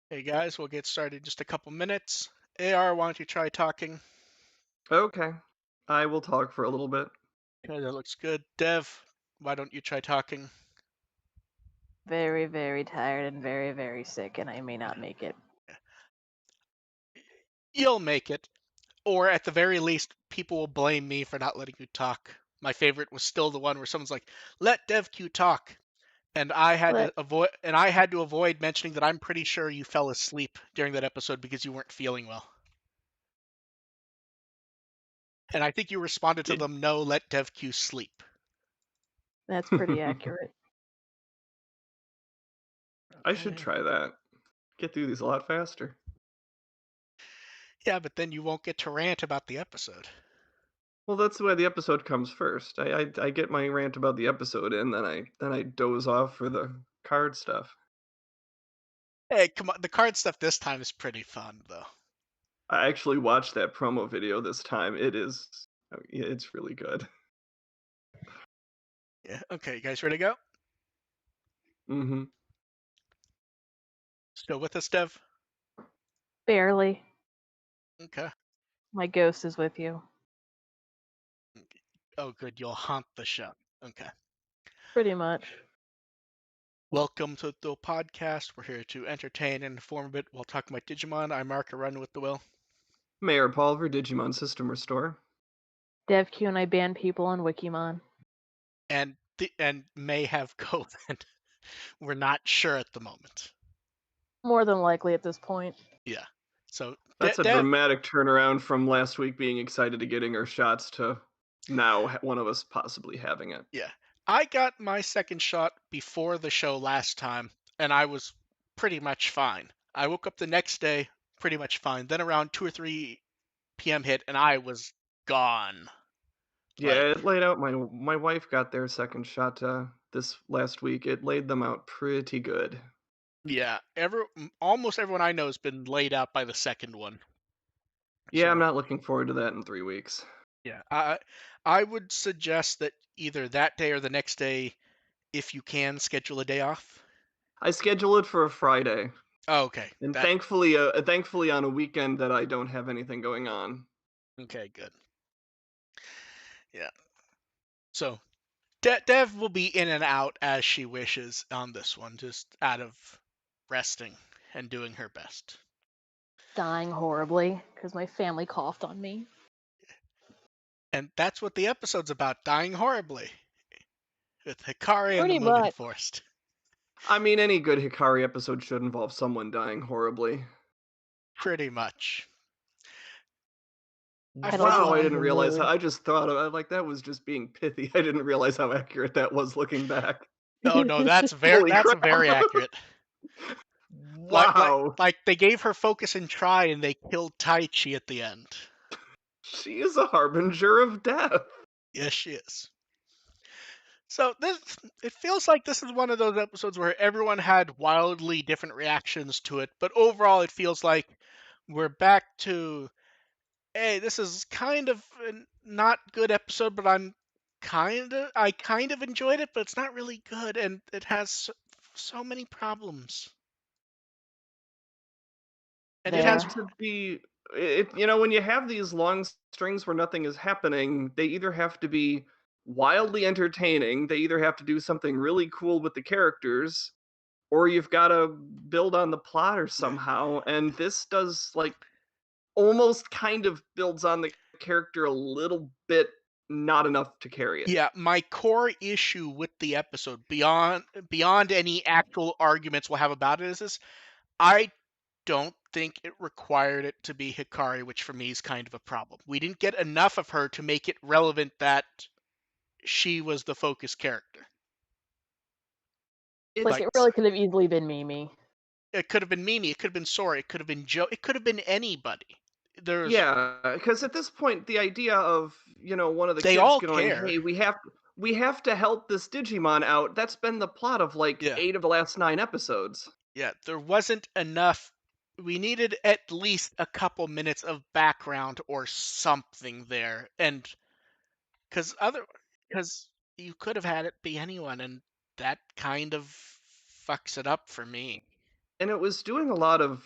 Hey guys, we'll get started in just a couple minutes. AR, why don't you try talking? Okay. I will talk for a little bit. Okay, that looks good. Dev, why don't you try talking? Very, very tired and very, very sick, and I may not make it. You'll make it. Or at the very least, people will blame me for not letting you talk. My favorite was still the one where someone's like, "Let DevQ talk," and Let I had to avoid mentioning that I'm pretty sure you fell asleep during that episode because you weren't feeling well. And I think you responded to Did them, "No, let DevQ sleep." that's pretty accurate. I should Okay. try that. Get through these a lot faster. Yeah, but then you won't get to rant about the episode. Well, that's why the episode comes first. I get my rant about the episode in, then I doze off for the card stuff. Hey, come on. The card stuff this time is pretty fun, though. I actually watched that promo video this time. It's really good. Yeah. Okay, you guys ready to go? Mm-hmm. Still with us, Dev? Barely. Okay. My ghost is with you. Oh, good. You'll haunt the show. Okay. Pretty much. Welcome to the podcast. We're here to entertain and inform a bit while talking about Digimon. I'm Mark, a run with the will. Mayor Pulver, Digimon System Restore. DevQ and I ban people on Wikimon. And may have COVID. We're not sure at the moment. More than likely at this point. Yeah. So, That's a Dev, dramatic turnaround from last week being excited to getting our shots to now one of us possibly having it. yeah. I got my second shot before the show last time, and I was pretty much fine. I woke up the next day pretty much fine. Then around 2 or 3 p.m. hit, and I was gone. Like, Yeah, it laid out my wife got their second shot this last week. It laid them out pretty good. yeah, almost everyone I know has been laid out by the second one. Yeah, I'm So, not looking forward to that in 3 weeks. yeah, I would suggest that either that day or the next day, if you can, schedule a day off. I schedule it for a Friday, Oh, okay. and That thankfully on a weekend that I don't have anything going on. okay, good. Yeah. So Dev will be in and out as she wishes on this one, just out of resting and doing her best. Dying horribly because my family coughed on me. And that's what the episode's about, dying horribly. With Hikari and the Pretty moving much. forest. I mean, any good Hikari episode should involve someone dying horribly. Pretty much. I Pedal found Wow, I Dramon's didn't a realize how. mood. I just thought of like that was just being pithy. I didn't realize how accurate that was looking back. oh no, Holy that's crap! very accurate. Like like Wow, like they gave her focus and try and they killed Taichi at the end. she is a harbinger of death. Yes, she is. So this it feels like this is one of those episodes where everyone had wildly different reactions to it, but overall it feels like we're back to hey, this is kind of a not good episode, but I kind of enjoyed it, but it's not really good and it has so many problems. And It it has has There. to be. When you have these long strings where nothing is happening, they either have to be wildly entertaining, they either have to do something really cool with the characters, or you've got to build on the plot or yeah. somehow. And this does like almost kind of builds on the character a little bit, not enough to carry it. Yeah, my core issue with the episode, beyond any actual arguments we'll have about it, is this: I don't think it required it to be Hikari, which for me is kind of a problem. We didn't get enough of her to make it relevant that she was the focus character. Like, It's Like it really could have easily been Mimi. it could have been Mimi, it could have been Sora, it could have been Joe, it could have been anybody. There's Yeah, because at this point, the idea of one of the they kids all going, care. "Hey, we have to help this Digimon out." That's been the plot of like Yeah. 8 of the last 9 episodes. Yeah, there wasn't enough. We needed at least a couple minutes of background or something there, and because because you could have had it be anyone, and that kind of fucks it up for me. And it was doing a lot of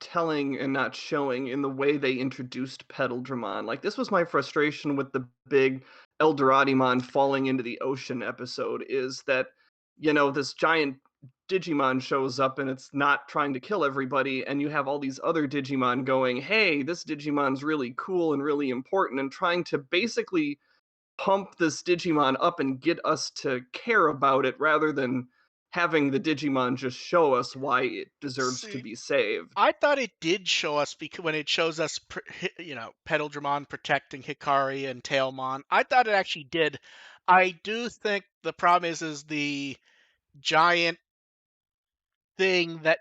telling and not showing in the way they introduced Petal Dramon. Like this was my frustration with the big Eldoradimon falling into the ocean episode is that this giant Digimon shows up and it's not trying to kill everybody and you have all these other Digimon going, "Hey, this Digimon's really cool and really important," and trying to basically pump this Digimon up and get us to care about it rather than having the Digimon just show us why it deserves to See, be saved. I thought it did show us because when it shows us, Petal protecting Hikari and Tailmon, I thought it actually did. I do think the problem is the giant thing that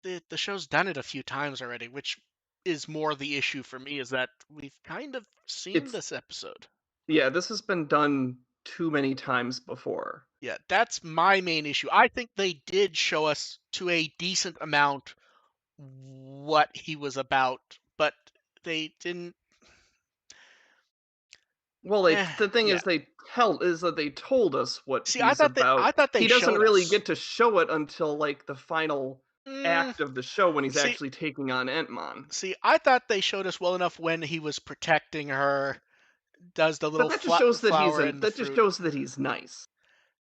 the show's done it a few times already, which is more the issue for me is that we've kind of seen It's this episode. Yeah, this has been done too many times before. Yeah, that's my main issue. I think they did show us to a decent amount what he was about, but they didn't. Well, the thing Yeah. is they told us what See, he's about. I thought they He doesn't showed really us. get to show it until like the final Mm, act of the show when he's see, actually taking on Entmon. I thought they showed us well enough when he was protecting her, does the But little that just shows flower and the fruit. he's nice.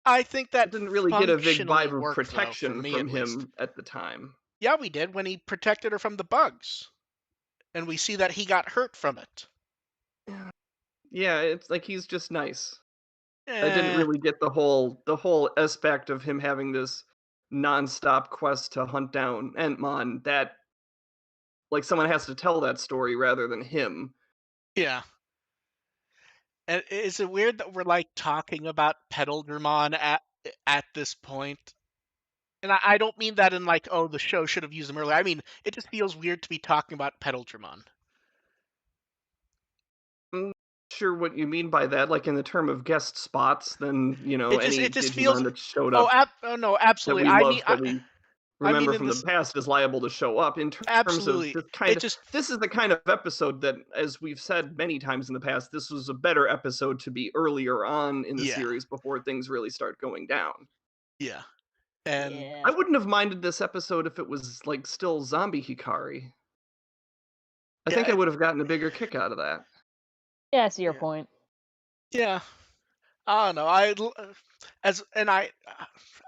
I think It that didn't really get a big functionally vibe of worked though, for protection me from at least. him at the time. Yeah, we did when he protected her from the bugs, and we see that he got hurt from it. Yeah, it's like he's just nice. I didn't Eh, really get the whole aspect of him having this nonstop quest to hunt down Entmon. That like someone has to tell that story rather than him. yeah. And is it weird that we're like talking about Petaldermon at this point? And I don't mean that in like, oh, the show should have used him earlier. I mean, it just feels weird to be talking about Petaldermon. I'm not sure what you mean by that. Like in the term of guest spots, then It any just feels. Digimon that showed up Oh no, that absolutely. we love that we I mean remember in from the this past is liable to show up in terms of absolutely. It just this is the kind of episode that, as we've said many times in the past, this was a better episode to be earlier on in the yeah series before things really start going down. yeah. And Yeah. I wouldn't have minded this episode if it was like still zombie Hikari. I think I yeah, would have gotten a bigger kick out of that. Yeah, I see your yeah, point. yeah. I don't know.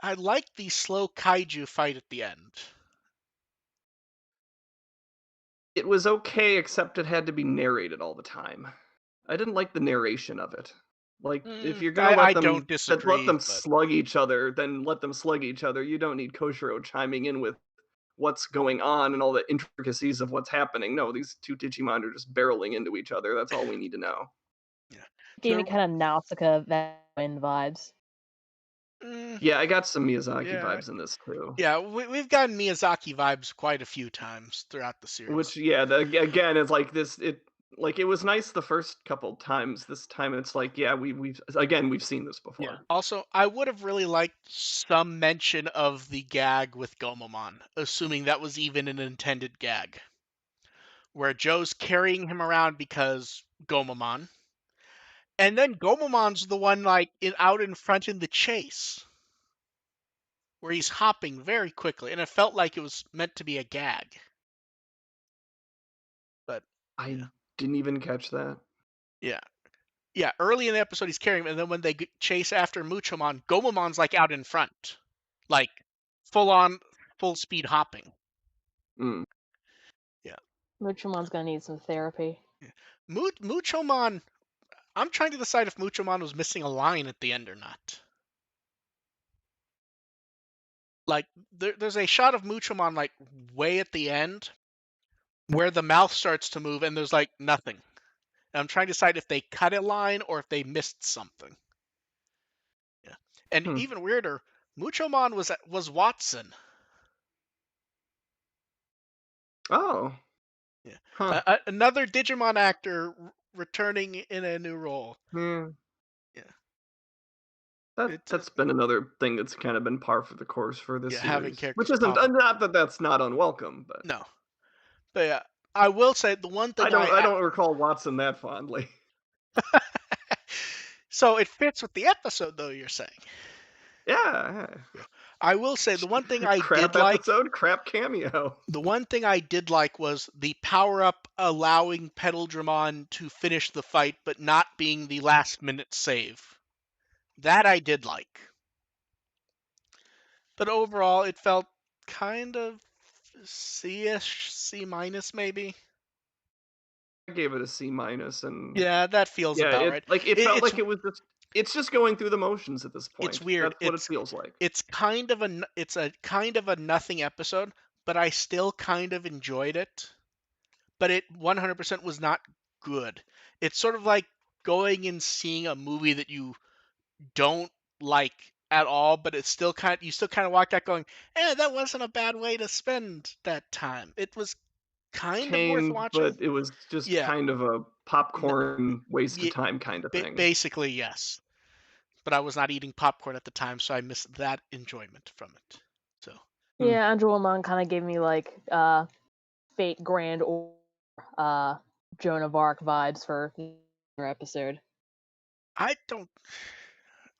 I like the slow kaiju fight at the end. It was okay, except it had to be narrated all the time. I didn't like the narration of it. Like, if you're gonna I let don't them let disagree, them but slug each other, then let them slug each other. You don't need Koshiro chiming in with what's going on and all the intricacies of what's happening. No, these two Digimon are just barreling into each other. That's all we need to know. yeah. Gave me So kind of Nausicaa Wind vibes. mm, Yeah, I got some Miyazaki yeah, vibes in this too. yeah. We've gotten Miyazaki vibes quite a few times throughout the Which, series. yeah, again, it's like this. It was nice the first couple times. This time, it's like, yeah, we've seen this Yeah. before. Also, I would have really liked some mention of the gag with Gomamon, assuming that was even an intended gag, where Joe's carrying him around because Gomamon, and then Gomamon's the one out in front in the chase, where he's hopping very quickly, and it felt like it was meant to be a gag. But I yeah, didn't even catch that. yeah, yeah. Early in the episode, he's carrying him, and then when they chase after Muchomon, Gomamon's out in front, like full on, full speed hopping. Mm. Yeah. Muchomon's gonna need some therapy. Yeah. Muchomon. I'm trying to decide if Muchomon was missing a line at the end or not. Like there's a shot of Muchomon way at the end where the mouth starts to move and there's nothing. And I'm trying to decide if they cut a line or if they missed something. Yeah. And Hmm. even weirder, Muchomon was Watson. Oh. Yeah. Huh. Another Digimon actor returning in a new role. Yeah. Yeah. It's That's been another thing that's kind of been par for the course for this yeah, having series, which characters isn't pop up. not that that's not unwelcome, but No. But yeah, I will say the one thing I don't recall Watson that fondly. So it fits with the episode, though, you're saying. Yeah. Yeah. I will say the one thing I did Crap like, episode, crap cameo. was the power up allowing Petal to finish the fight, but not being the last minute save. That I did like. But overall, it felt kind of C-ish, C minus maybe. I gave it a C minus, and Yeah, that feels yeah, about right. it felt It's like it's just going through the motions at this it's point. weird. That's what it feels like. It's a kind of a nothing episode, but I still kind of enjoyed it. But it 100% was not good. It's sort of like going and seeing a movie that you don't like at all, but it's still you still kind of walk out going, that wasn't a bad way to spend that time. It was kind of worth Tamed, watching. but it was just Yeah, kind of a n- popcorn waste of yeah time kind of thing. basically yes. But I was not eating popcorn at the time, so I missed that enjoyment from it. So Hmm. Yeah, Andromon kind of gave me Fate Grand or Joan of Arc vibes for the episode. I don't.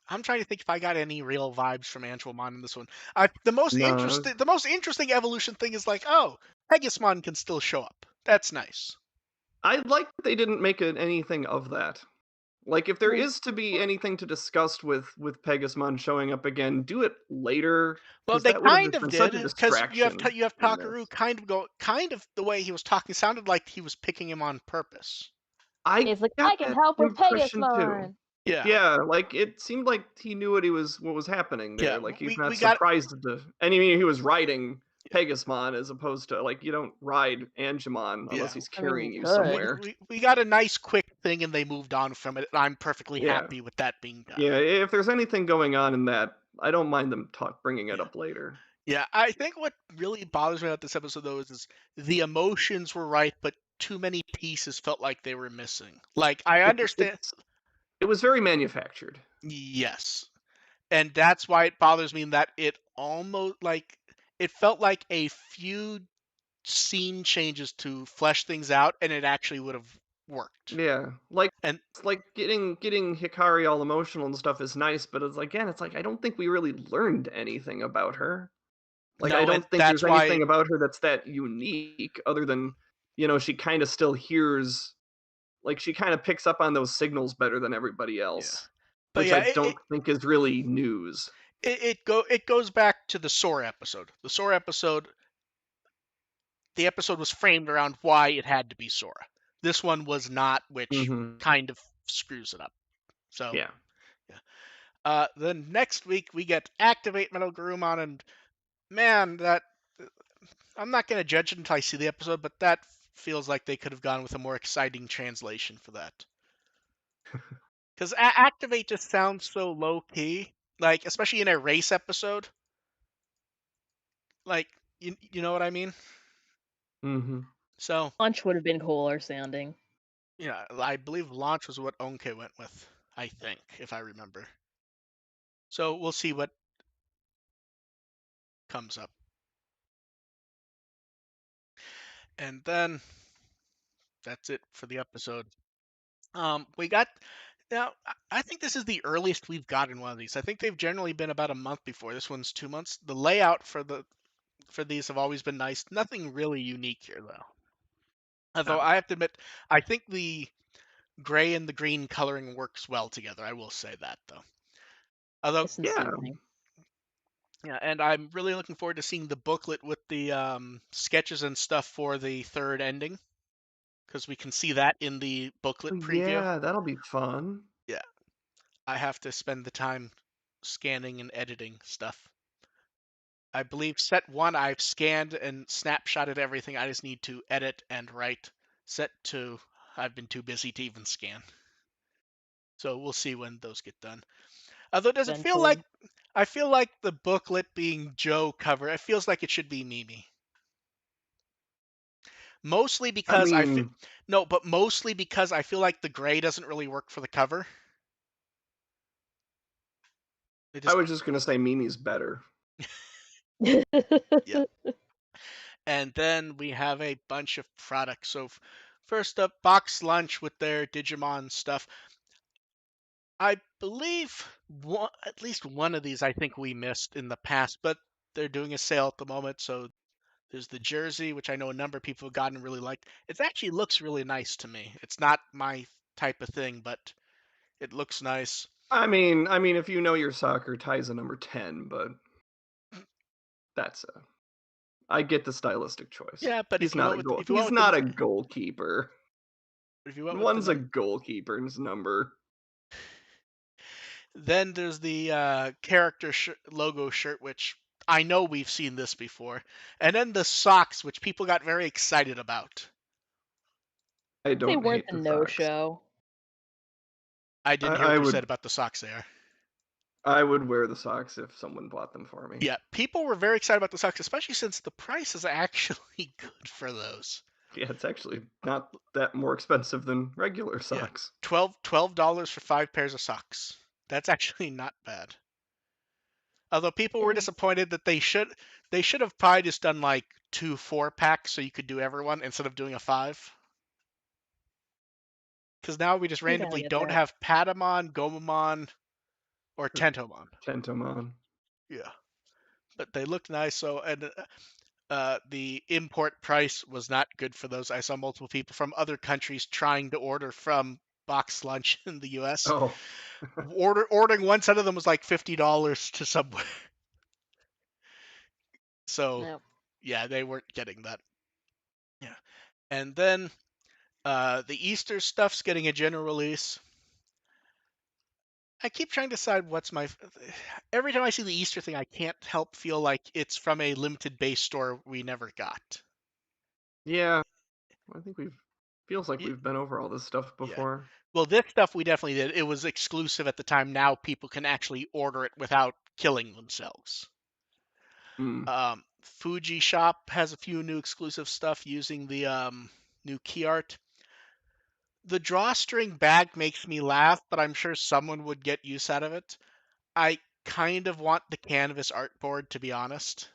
I'm trying to think if I got any real vibes from Angelmon in this one. No, The most interesting evolution thing is oh, Pegasmon can still show up. That's nice. I like that they didn't make anything of that. Like, if there Mm. is to be anything to discuss with Pegasmon showing up again, do it later, Well, because they that would have kind just of been did such a because distraction you have in Takaru this. kind of the way he was talking sounded like he was picking him on purpose. I It's like, got I can that help with impression too. Pegasmon! Yeah, Yeah, like it seemed like he knew what was happening yeah. there. Like he's We not got surprised and I mean he was riding Pegasmon as opposed to like you don't ride Angemon yeah. unless he's I mean, you carrying you could. somewhere. We got a nice quick thing and they moved on from it. I'm perfectly Yeah. happy with that being done. Yeah, if there's anything going on in that, I don't mind them bringing it Yeah. up later. Yeah, I think what really bothers me about this episode though is the emotions were right, but too many pieces felt like they were missing. Like I understand, It was very manufactured. yes, and that's why it bothers me in that it almost it felt like a few scene changes to flesh things out, and it actually would have worked. Yeah, like And it's like getting Hikari all emotional and stuff is nice, but it's like, again, it's like I don't think we really learned anything about her. Like I no, and don't think that's there's why, anything about her that's that unique other than, she kind of still hears, like she kind of picks up on those signals better than everybody yeah. else, But which yeah, I don't think is really news. it goes back to the Sora episode. The episode was framed around why it had to be Sora. This one was not, which Mhm. kind of screws it up. So Yeah. yeah. Then next week we get Activate Metal Garurumon, and man, that I'm not gonna judge it until I see the episode, but that feels like they could have gone with a more exciting translation for that. Because Activate just sounds so low key, like especially in a race episode. Like you know what I mean? Mhm. So Launch would have been cooler sounding. yeah, I believe launch was what Onke went with. I think, if I remember. So we'll see what comes up. And then that's it for the episode. We got now. I think this is the earliest we've gotten one of these. I think they've generally been about a month before. This one's 2 months. The layout for these have always been nice. Nothing really unique here though. Although No. I have to admit, I think the gray and the green coloring works well together. I will say that though. Although Nice and Yeah. soothing. yeah, and I'm really looking forward to seeing the booklet with the sketches and stuff for the third ending, because we can see that in the booklet preview. Yeah, that'll be fun. Yeah, I have to spend the time scanning and editing stuff. I believe set one I've scanned and snapshotted everything. I just need to edit and write. Set two, I've been too busy to even scan. So we'll see when those get done. Although does it feel like Eventually. I feel like the booklet being Joe cover, it feels like it should be Mimi. Mostly I because I feel mean, no, but mostly because I feel like the gray doesn't really work for the cover. It I just was just gonna say Mimi's better. yeah. And then we have a bunch of products. So first up, box lunch with their Digimon stuff. I believe at least one of these I think we missed in the past, but they're doing a sale at the moment. So there's the jersey, which I know a number of people have gotten and really liked. It actually looks really nice to me. It's not my type of thing, but it looks nice. I mean, if you know your soccer, Ty's a number 10, but that's a. I get the stylistic choice. Yeah, but He's not a goal. if you went He's with the not a goalkeeper. if you went with the One's a number, goalkeeper's number. then there's the character logo shirt, which I know we've seen this before, and then the socks, which people got very excited about. I They don't weren't hate the the socks. no-show. I didn't hear I what you would said about the socks there. I would wear the socks if someone bought them for me. Yeah, people were very excited about the socks, especially since the price is actually good for those. Yeah, it's actually not that more expensive than regular Yeah, socks. $12 for 5 pairs of socks. That's actually not bad. Although people It were is. disappointed that they should have probably just done like 2 4 packs so you could do everyone instead of doing a 5. Because now we just We gotta randomly get don't there. have Patamon, Gomamon, or Or Tentomon. Tentomon. Yeah, but they looked nice. So and the import price was not good for those. I saw multiple people from other countries trying to order from Box Lunch in the U.S. Oh, Ordering one set of them was like $50 to Subway. So Nope. yeah, they weren't getting that. Yeah, and then the Easter stuff's getting a general release. I keep trying to decide what's my. Every time I see the Easter thing, I can't help feel like it's from a limited base store we never got. yeah. I think we've feels like Y- we've been over all this stuff Yeah. before. Well, this stuff we definitely did. It was exclusive at the time. Now people can actually order it without killing themselves. Mm. Fuji Shop has a few new exclusive stuff using the new key art. The drawstring bag makes me laugh, but I'm sure someone would get use out of it. I kind of want the canvas artboard, to be honest.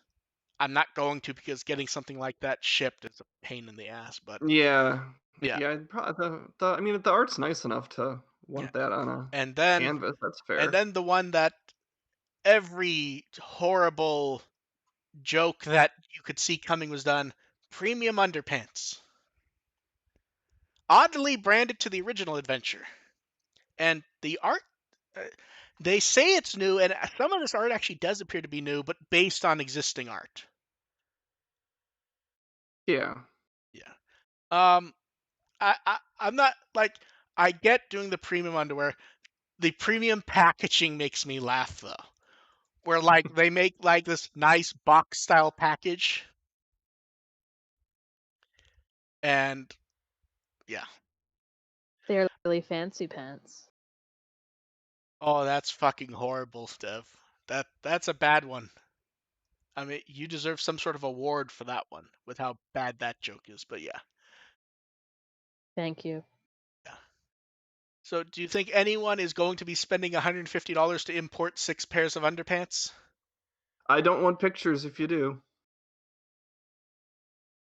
I'm not going to because getting something like that shipped is a pain in the ass, but Yeah. Yeah, Yeah, I'd I mean, the art's nice enough to yeah. want that on a And then canvas. That's and fair. then the one that every horrible joke that you could see coming was done. Premium underpants. Oddly branded to the original adventure. And the art, uh, they say it's new, and some of this art actually does appear to be new, but based on existing art. Yeah. Yeah. Um, I'm not like I get doing the premium underwear. The premium packaging makes me laugh though. Where like they make like this nice box style package, and yeah. They're really fancy pants. Oh, that's fucking horrible, Steph. That's a bad one. I mean, you deserve some sort of award for that one with how bad that joke is. But yeah, Thank you. yeah. So, do you think anyone is going to be spending $150 to import 6 pairs of underpants? I don't want pictures if you do.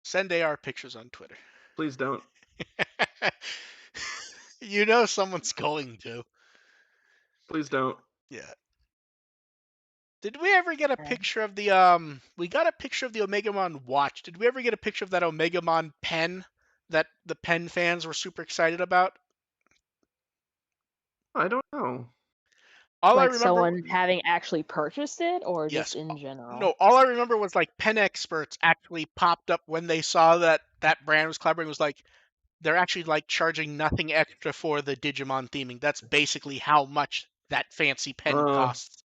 Send AR pictures on Twitter. Please don't. You know someone's going to. Please don't. Yeah. Did we ever get a Yeah. picture of the we got a picture of the Omegamon watch. Did we ever get a picture of that Omegamon pen that the pen fans were super excited about? I don't know. All I Like remember someone having actually purchased it, or just yes. in general? No, all I remember was like pen experts actually popped up when they saw that that brand was collaborating was like they're actually like charging nothing extra for the Digimon theming. That's basically how much that fancy pen Uh, costs.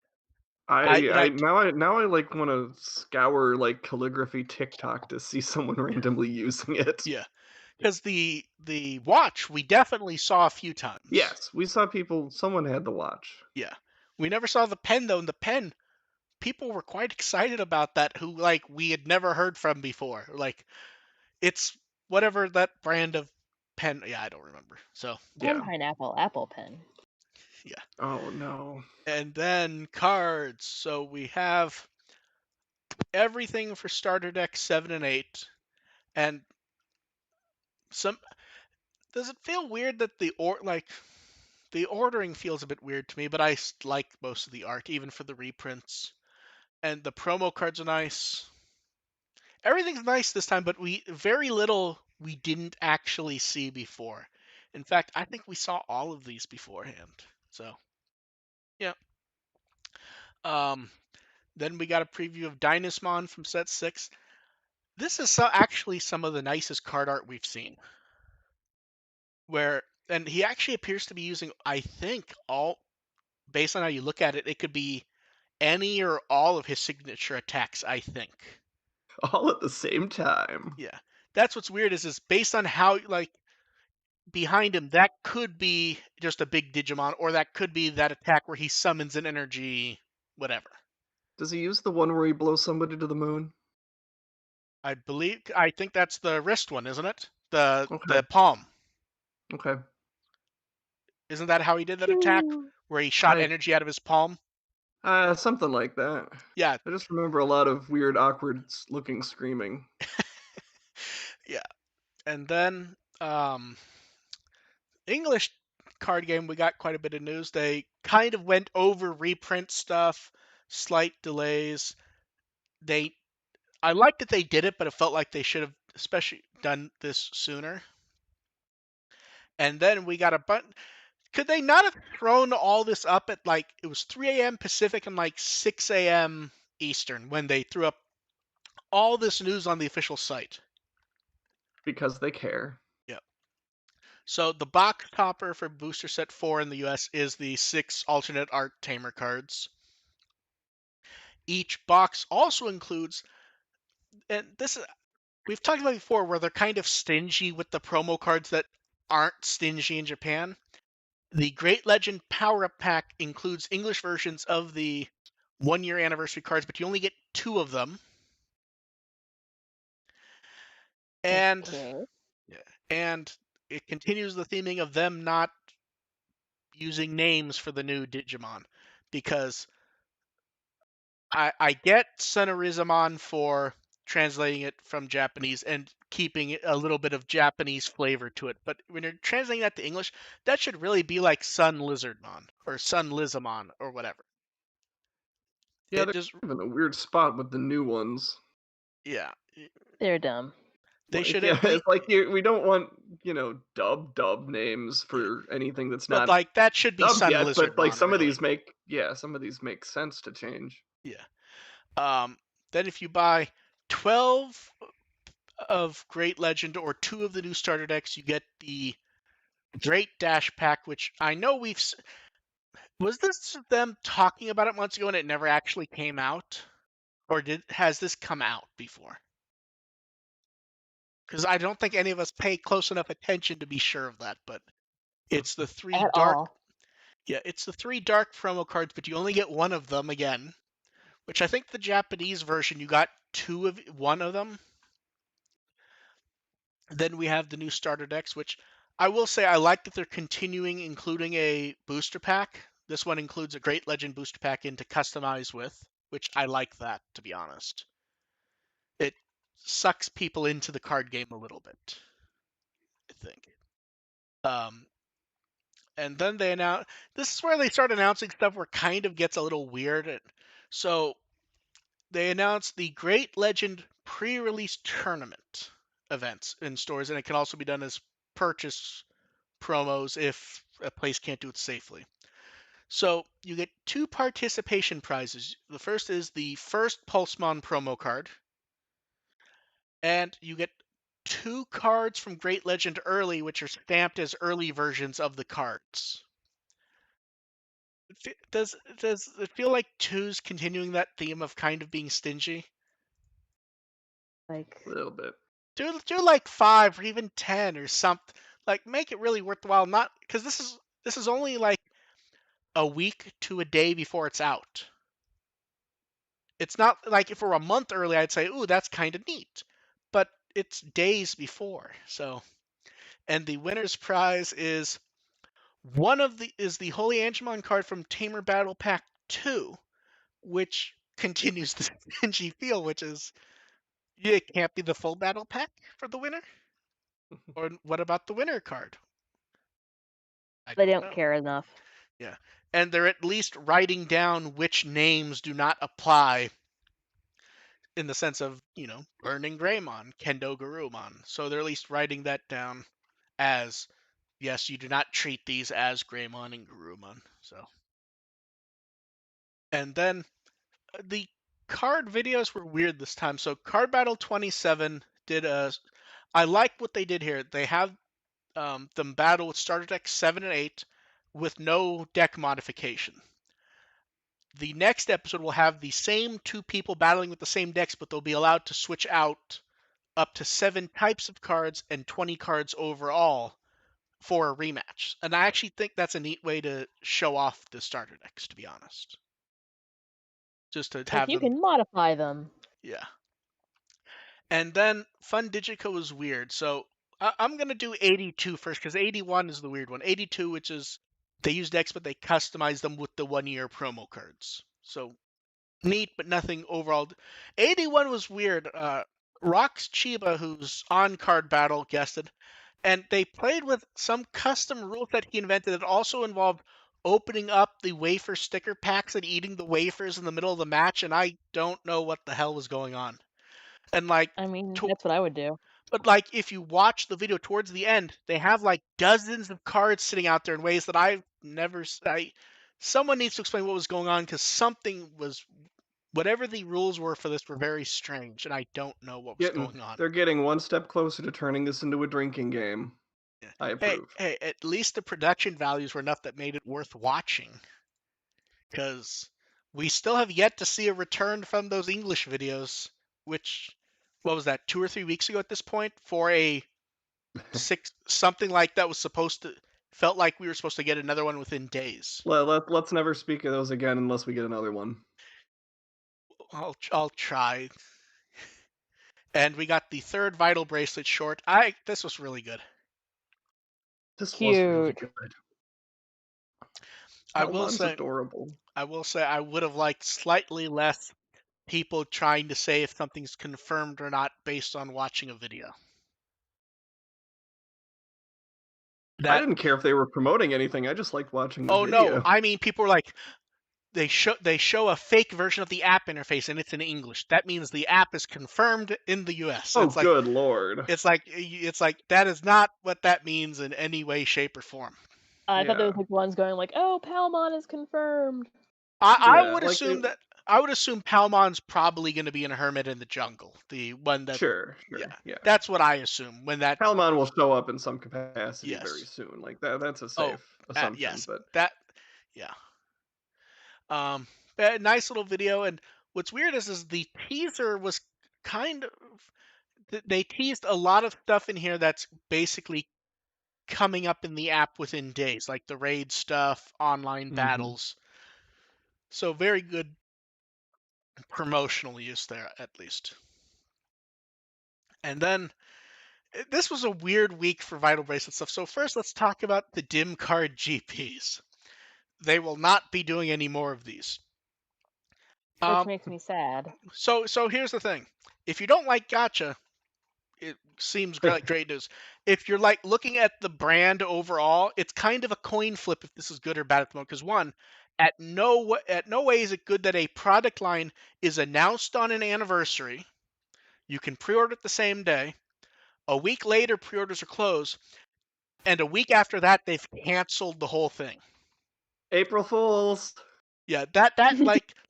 I now I like want to scour like calligraphy TikTok to see someone randomly using it. yeah, because the watch we definitely saw a few times. Yes, we saw people. Someone had the watch. Yeah, we never saw the pen though. And the pen, people were quite excited about that. Who like we had never heard from before. Like it's whatever that brand of pen. Yeah, I don't remember. So Pen Yeah. pineapple apple pen. yeah, Oh no. and then cards. So we have everything for starter deck 7 and 8, and some. Does it feel weird that the ordering feels a bit weird to me? But I like most of the art, even for the reprints, and the promo cards are nice. Everything's nice this time, but we very little we didn't actually see before. In fact, I think we saw all of these beforehand. So yeah. Um, then we got a preview of Dynasmon from set 6. This is actually some of the nicest card art we've seen. Where and he actually appears to be using, I think, all based on how you look at it, it could be any or all of his signature attacks. I think. All at the same time. Yeah, that's what's weird is based on how like behind him, that could be just a big Digimon, or that could be that attack where he summons an energy, whatever. Does he use the one where he blows somebody to the moon? I think that's the wrist one, isn't it? The Okay. palm. Okay. Isn't that how he did that attack? Phew. Where he shot I energy out of his palm? something like that. Yeah, I just remember a lot of weird, awkward looking screaming. yeah. And then English card game, we got quite a bit of news. They kind of went over reprint stuff, slight delays. They I like that they did it, but it felt like they should have especially done this sooner. And then we got a button. Could they not have thrown all this up at like it was 3 a.m. Pacific and like 6 a.m. Eastern when they threw up all this news on the official site? Because they care. Yep. So the box topper for Booster Set 4 in the US is the 6 alternate art tamer cards. Each box also includes, and this is we've talked about before, where they're kind of stingy with the promo cards that aren't stingy in Japan. The Great Legend Power Up Pack includes English versions of the 1 year anniversary cards, but you only get 2 of them. And Okay. yeah, and it continues the theming of them not using names for the new Digimon, because I get Sonorizamon for translating it from Japanese and keeping a little bit of Japanese flavor to it. But when you're translating that to English, that should really be like Sun Lizardmon or Sun Lizamon or whatever. Yeah, It they're just, in a weird spot with the new ones. yeah, They're dumb. they Like, should yeah, at least, it's like we don't want, dub names for anything that's but not like that should be dubbed Sun yet, but like Lizardmon, really. some of these make sense to change. Yeah. Then if you buy 12 of Great Legend or 2 of the new starter decks, you get the Great Dash Pack, which I know was this them talking about it months ago and it never actually came out? Or has this come out before? Because I don't think any of us pay close enough attention to be sure of that, but it's the three At dark all. yeah, it's the 3 dark promo cards, but you only get one of them again. Which I think the Japanese version you got one of them. Then we have the new starter decks, which I will say I like that they're continuing including a booster pack. This one includes a Great Legend booster pack in to customize with, which I like that, to be honest. It sucks people into the card game a little bit, I think. And then they announce this is where they start announcing stuff where kind of gets a little weird. So they announced the Great Legend pre-release tournament events in stores, and it can also be done as purchase promos if a place can't do it safely. So you get 2 participation prizes. The first is the first Pulsemon promo card, and you get 2 cards from Great Legend early, which are stamped as early versions of the cards. Does it feel like two's continuing that theme of kind of being stingy? Like, A little bit. Do like 5 or even 10 or something. Like make it really worthwhile. Not because this is only like a week to a day before it's out. It's not like if we're a month early, I'd say, ooh, that's kind of neat. But it's days before. So, and the winner's prize is the Holy Angemon card from Tamer Battle Pack 2, which continues the stingy feel, which is it can't be the full battle pack for the winner. Or what about the winner card? I they don't don't know. care enough. Yeah, and they're at least writing down which names do not apply in the sense of, Burning Greymon, Kendo Garurumon. So they're at least writing that down as, yes, you do not treat these as Greymon and Garurumon. So, and then the card videos were weird this time. So Card Battle 27 did a. I like what they did here. They have them battle with starter deck 7 and 8 with no deck modification. The next episode will have the same 2 people battling with the same decks, but they'll be allowed to switch out up to 7 types of cards and 20 cards overall for a rematch. And I actually think that's a neat way to show off the starter decks, to be honest. Just to Like, have you them, can modify them. yeah. And then Fun Digico is weird. So I'm going to do 82 first because 81 is the weird one. 82, which is they use decks, but they customize them with the 1-year promo cards. So neat, but nothing overall. 81 was weird. Rox Chiba, who's on Card Battle, guessed it. And they played with some custom rules that he invented that also involved opening up the wafer sticker packs and eating the wafers in the middle of the match. And I don't know what the hell was going on. And like, I mean, to, that's what I would do. but like if you watch the video towards the end, they have like dozens of cards sitting out there in ways that I've never. Someone needs to explain what was going on because something was. Whatever the rules were for this were very strange, and I don't know what was going on. They're getting one step closer to turning this into a drinking game. Yeah. I Hey, approve. hey, at least the production values were enough that made it worth watching. Because we still have yet to see a return from those English videos, which, what was that, 2 or 3 weeks ago at this point? For a something like that was felt like we were supposed to get another one within days. Let's never speak of those again unless we get another one. I'll try. And we got the third Vital Bracelet short. This was really good. This was really Cute. good. I will Talon's say adorable. I would have liked slightly less people trying to say if something's confirmed or not based on watching a video. I That didn't care if they were promoting anything. I just liked watching the oh no, video. I mean people are like they show a fake version of the app interface and it's in English. That means the app is confirmed in the US. Oh, good lord. It's like that is not what that means in any way, shape, or form. I thought there Yeah. was like ones going like, "Oh, Palmon is confirmed." I Yeah, would like they assume that I would assume Palmon's probably going to be in a hermit in the jungle. The one that sure, yeah, sure. Yeah. that's what I assume when that Palmon will show up in some capacity very yes. soon. Like that's a Oh, safe assumption, yes. but That yeah. Um, nice little video. And what's weird is the teaser was kind of they teased a lot of stuff in here that's basically coming up in the app within days, like the raid stuff, online mhm. battles. So very good promotional use there, at least. And then this was a weird week for Vital Bracelet stuff. So first, let's talk about the dim card GPs. They will not be doing any more of these. Which Um, makes me sad. so here's the thing: if you don't like Gacha, it seems like great news. If you're like looking at the brand overall, it's kind of a coin flip if this is good or bad at the moment. Because one, at no way is it good that a product line is announced on an anniversary. You can pre-order it the same day. A week later, pre-orders are closed, and a week after that, they've canceled the whole thing. April Fools. Yeah, that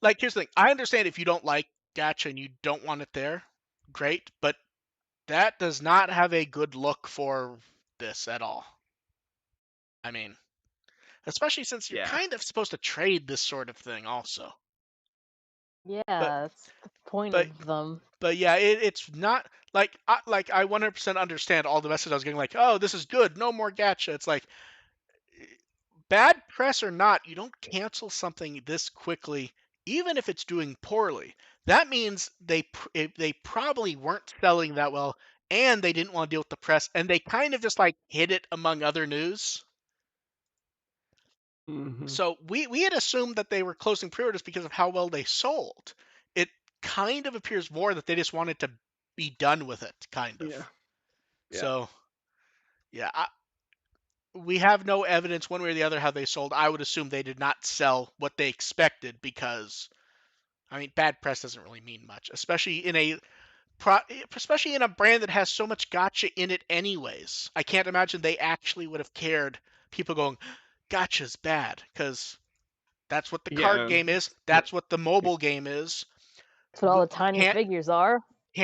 like here's the thing. I understand if you don't like Gacha and you don't want it there, great, but that does not have a good look for this at all. I mean, especially since you're Yeah. kind of supposed to trade this sort of thing also. Yeah, But that's the point but of them. but yeah, it's not I 100% understand all the messages I was getting like, oh, this is good, no more gacha. It's like bad press or not, you don't cancel something this quickly, even if it's doing poorly. That means they probably weren't selling that well, and they didn't want to deal with the press, and they kind of just like hid it among other news. Mhm. So we had assumed that they were closing pre-orders because of how well they sold. It kind of appears more that they just wanted to be done with it, kind Yeah. of. Yeah. So yeah, we have no evidence one way or the other how they sold. I would assume they did not sell what they expected because I mean bad press doesn't really mean much, especially in a brand that has so much gotcha in it anyways. I can't imagine they actually would have cared. People going, gotcha's bad because that's what the card Yeah. game is. That's what the mobile game is. That's what all the You tiny figures are.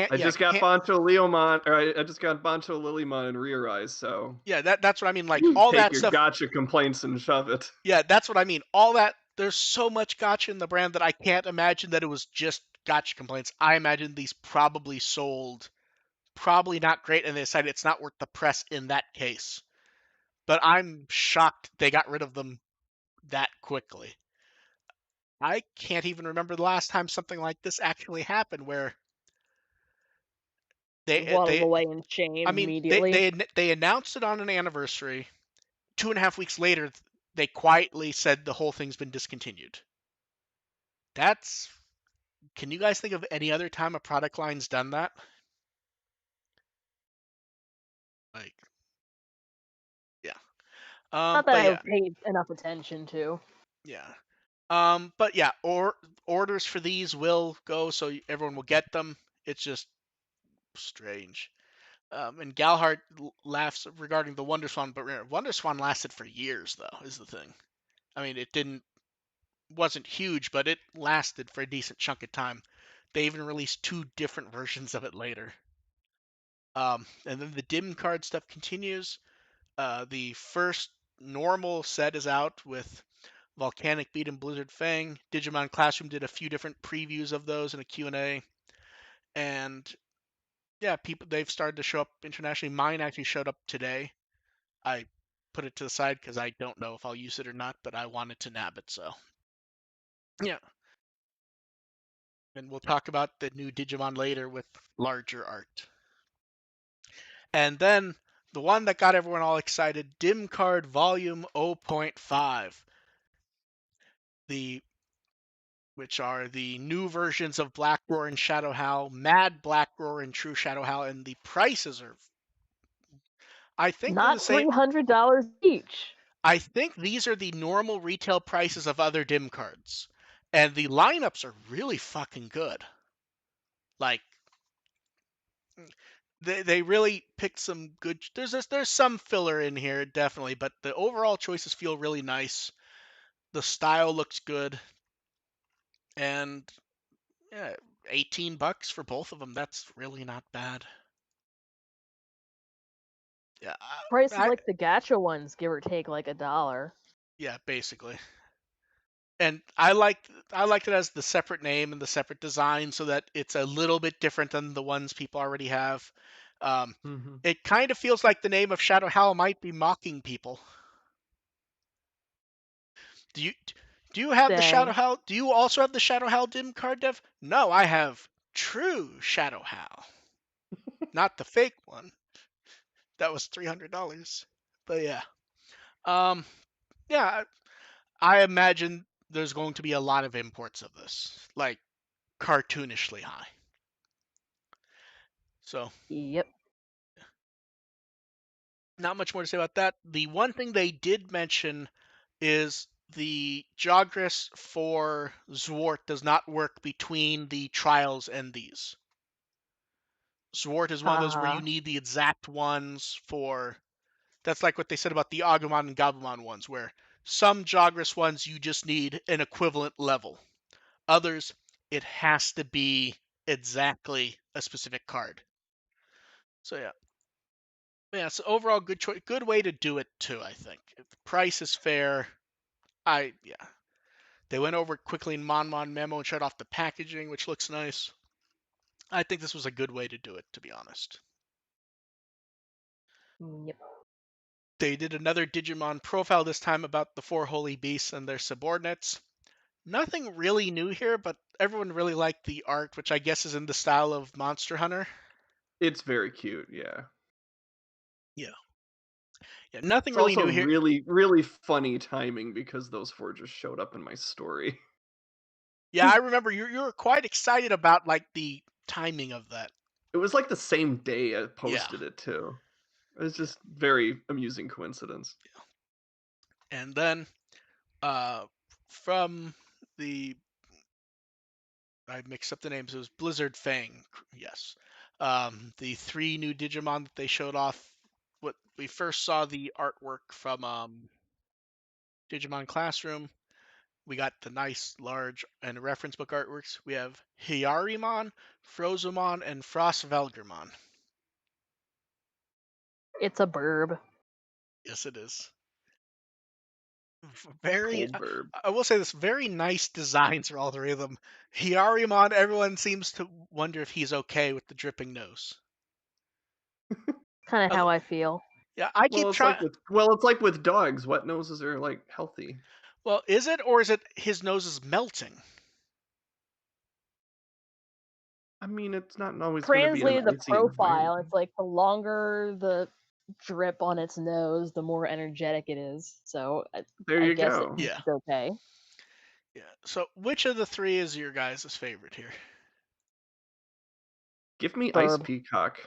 I just got Bancho Leomon, or I just got Bancho Lilymon and Rearise, so yeah, that's what I mean. Like all take that your stuff. gotcha complaints and shove it. Yeah, that's what I mean. All that there's so much gotcha in the brand that I can't imagine that it was just gotcha complaints. I imagine these probably sold probably not great, and they decided it's not worth the press in that case. But I'm shocked they got rid of them that quickly. I can't even remember the last time something like this actually happened, where Waddled they away in shame I mean immediately. they announced it on an anniversary. 2.5 weeks later, they quietly said the whole thing's been discontinued. That's. Can you guys think of any other time a product line's done that? Like, yeah. Not that But I yeah, would pay enough attention to. yeah. But yeah, orders for these will go, so everyone will get them. It's just strange. And Galhart laughs regarding the Wonderswan, but remember, Wonderswan lasted for years, though, is the thing. I mean, wasn't huge, but it lasted for a decent chunk of time. They even released two different versions of it later. And then the dim card stuff continues. The first normal set is out with Volcanic Beat and Blizzard Fang. Digimon Classroom did a few different previews of those in a Q&A. And yeah, they've started to show up internationally. Mine actually showed up today. I put it to the side because I don't know if I'll use it or not, but I wanted to nab it, so yeah. And we'll talk about the new Digimon later with larger art. And then the one that got everyone all excited, Dim Card Volume 0.5. The which are the new versions of Black Roar and Shadow Howl, Mad Black Roar and True Shadow Howl, and the prices are, I think they're the Not same. $300 each. I think these are the normal retail prices of other dim cards, and the lineups are really fucking good. Like they really picked some good. There's some filler in here definitely, but the overall choices feel really nice. The style looks good, and yeah, $18 for both of them. That's really not bad. Yeah, Prices like the gacha ones, give or take like $1. yeah, basically. And I liked it as the separate name and the separate design, so that it's a little bit different than the ones people already have. Um, Hmm. it kind of feels like the name of Shadow Howl might be mocking people. Do you do you have the Shadow Dang. Howl? Do you also have the Shadow Howl dim card, Dev? No, I have true Shadow Howl, not the fake one. That was $300. But yeah, um, yeah, I imagine there's going to be a lot of imports of this, like cartoonishly high. So Yep. not much more to say about that. The one thing they did mention is the Jogress for Zwart does not work between the trials and these. Zwart is one of those where Haha. you need the exact ones for. That's like what they said about the Agumon and Gabumon ones, where some Jogress ones you just need an equivalent level. Others, it has to be exactly a specific card. So yeah. So overall, good choice, good way to do it too. I think if the price is fair. Yeah. They went over it quickly in Mon memo and showed off the packaging, which looks nice. I think this was a good way to do it, to be honest. Yep. They did another Digimon profile this time about the four holy beasts and their subordinates. Nothing really new here, but everyone really liked the art, which I guess is in the style of Monster Hunter. It's very cute, yeah. Yeah. Yeah, nothing It's really also new here. really, really funny timing because those four just showed up in my story. Yeah, I remember you were quite excited about like the timing of that. It was like the same day I Yeah. posted it too. It was Yeah. just very amusing coincidence. And then from the I mixed up the names. It was Blizzard Fang. Yes. The three new Digimon that they showed off. What we first saw the artwork from Digimon Classroom. We got the nice, large, and reference book artworks. We have Hyarimon, Frozomon, and Frostvelgermon. It's a burb. Yes, it is. Very, Cold verb. I will say this, very nice designs for all three of them. Hyarimon, everyone seems to wonder if he's okay with the dripping nose. Kind of Uh, how I feel. Yeah, I Well, keep it's like trying. with dogs. Wet noses are like healthy. Well, is it, or is it his nose is melting? I mean, it's not always going to be in an Translated the icy profile, environment. it's like the longer the drip on its nose, the more energetic it is. So There I you guess go. Yeah, it's okay. yeah. So, which of the three is your guys' favorite here? Give me Ice Burb. Peacock.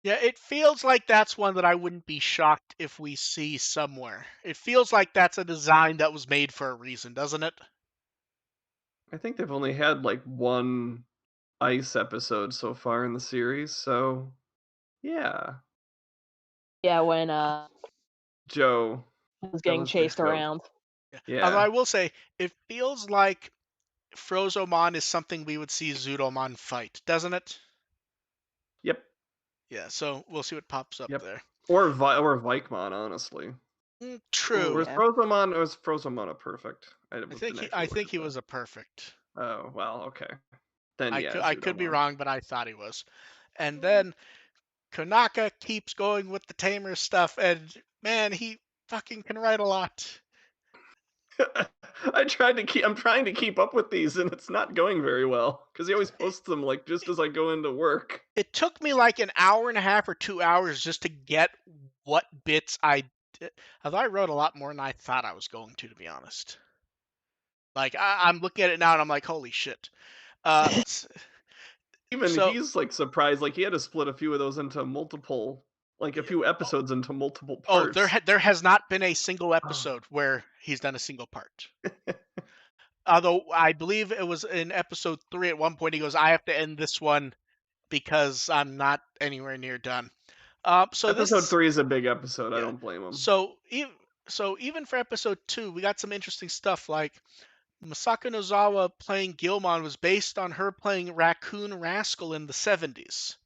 Yeah, it feels like that's one that I wouldn't be shocked if we see somewhere. It feels like that's a design that was made for a reason, doesn't it? I think they've only had like one ice episode so far in the series, so yeah. Yeah, when Joe, was that getting was the chased joke. around. Yeah. Although Yeah. I will say, it feels like Frozomon is something we would see Zudomon fight, doesn't it? Yep. Yeah, so we'll see what pops up Yep. there. Or Vikemon, honestly. True. Yeah. Was Frozomon a perfect? Didn't I actually look think at he the. was a perfect. Oh well, okay. Then yeah, I could be Zudomon. wrong, but I thought he was. And then Konaka keeps going with the tamer stuff, and man, he fucking can write a lot. I'm trying to keep up with these, and it's not going very well because he always It, posts them like just as I go into work. it took me like an hour and a half or 2 hours just to get what bits I did. Although I wrote a lot more than I thought I was going to be honest. Like I'm looking at it now and I'm like, holy shit. S- Even so he's like surprised. Like he had to split a few of those into a yeah. few episodes into multiple Oh, parts. there has not been a single Oh. episode where he's done a single part. Although I believe it was in episode 3 at one point he goes, I have to end this one because I'm not anywhere near done. So Episode this, 3 is a big episode. I yeah. don't blame him. So even even for episode 2, we got some interesting stuff. Like Masako Nozawa playing Gilmon was based on her playing Raccoon Rascal in the 70s.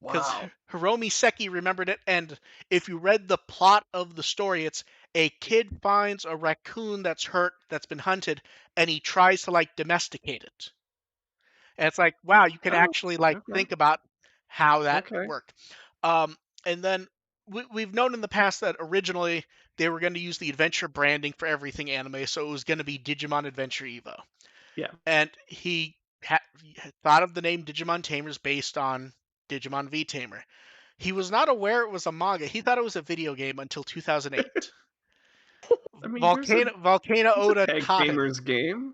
Because Wow. Hiromi Seki remembered it, and if you read the plot of the story, it's a kid finds a raccoon that's hurt, that's been hunted, and he tries to like domesticate it. And it's like, wow, you can Oh, actually like okay. think about how that Okay. worked. And then we've known in the past that originally they were going to use the adventure branding for everything anime, so it was going to be Digimon Adventure Evo. Yeah. And he thought of the name Digimon Tamers based on Digimon V Tamer. He was not aware it was a manga. He thought it was a video game until 2008. I mean, Volcano there's a Oda tag taught him. gamers game.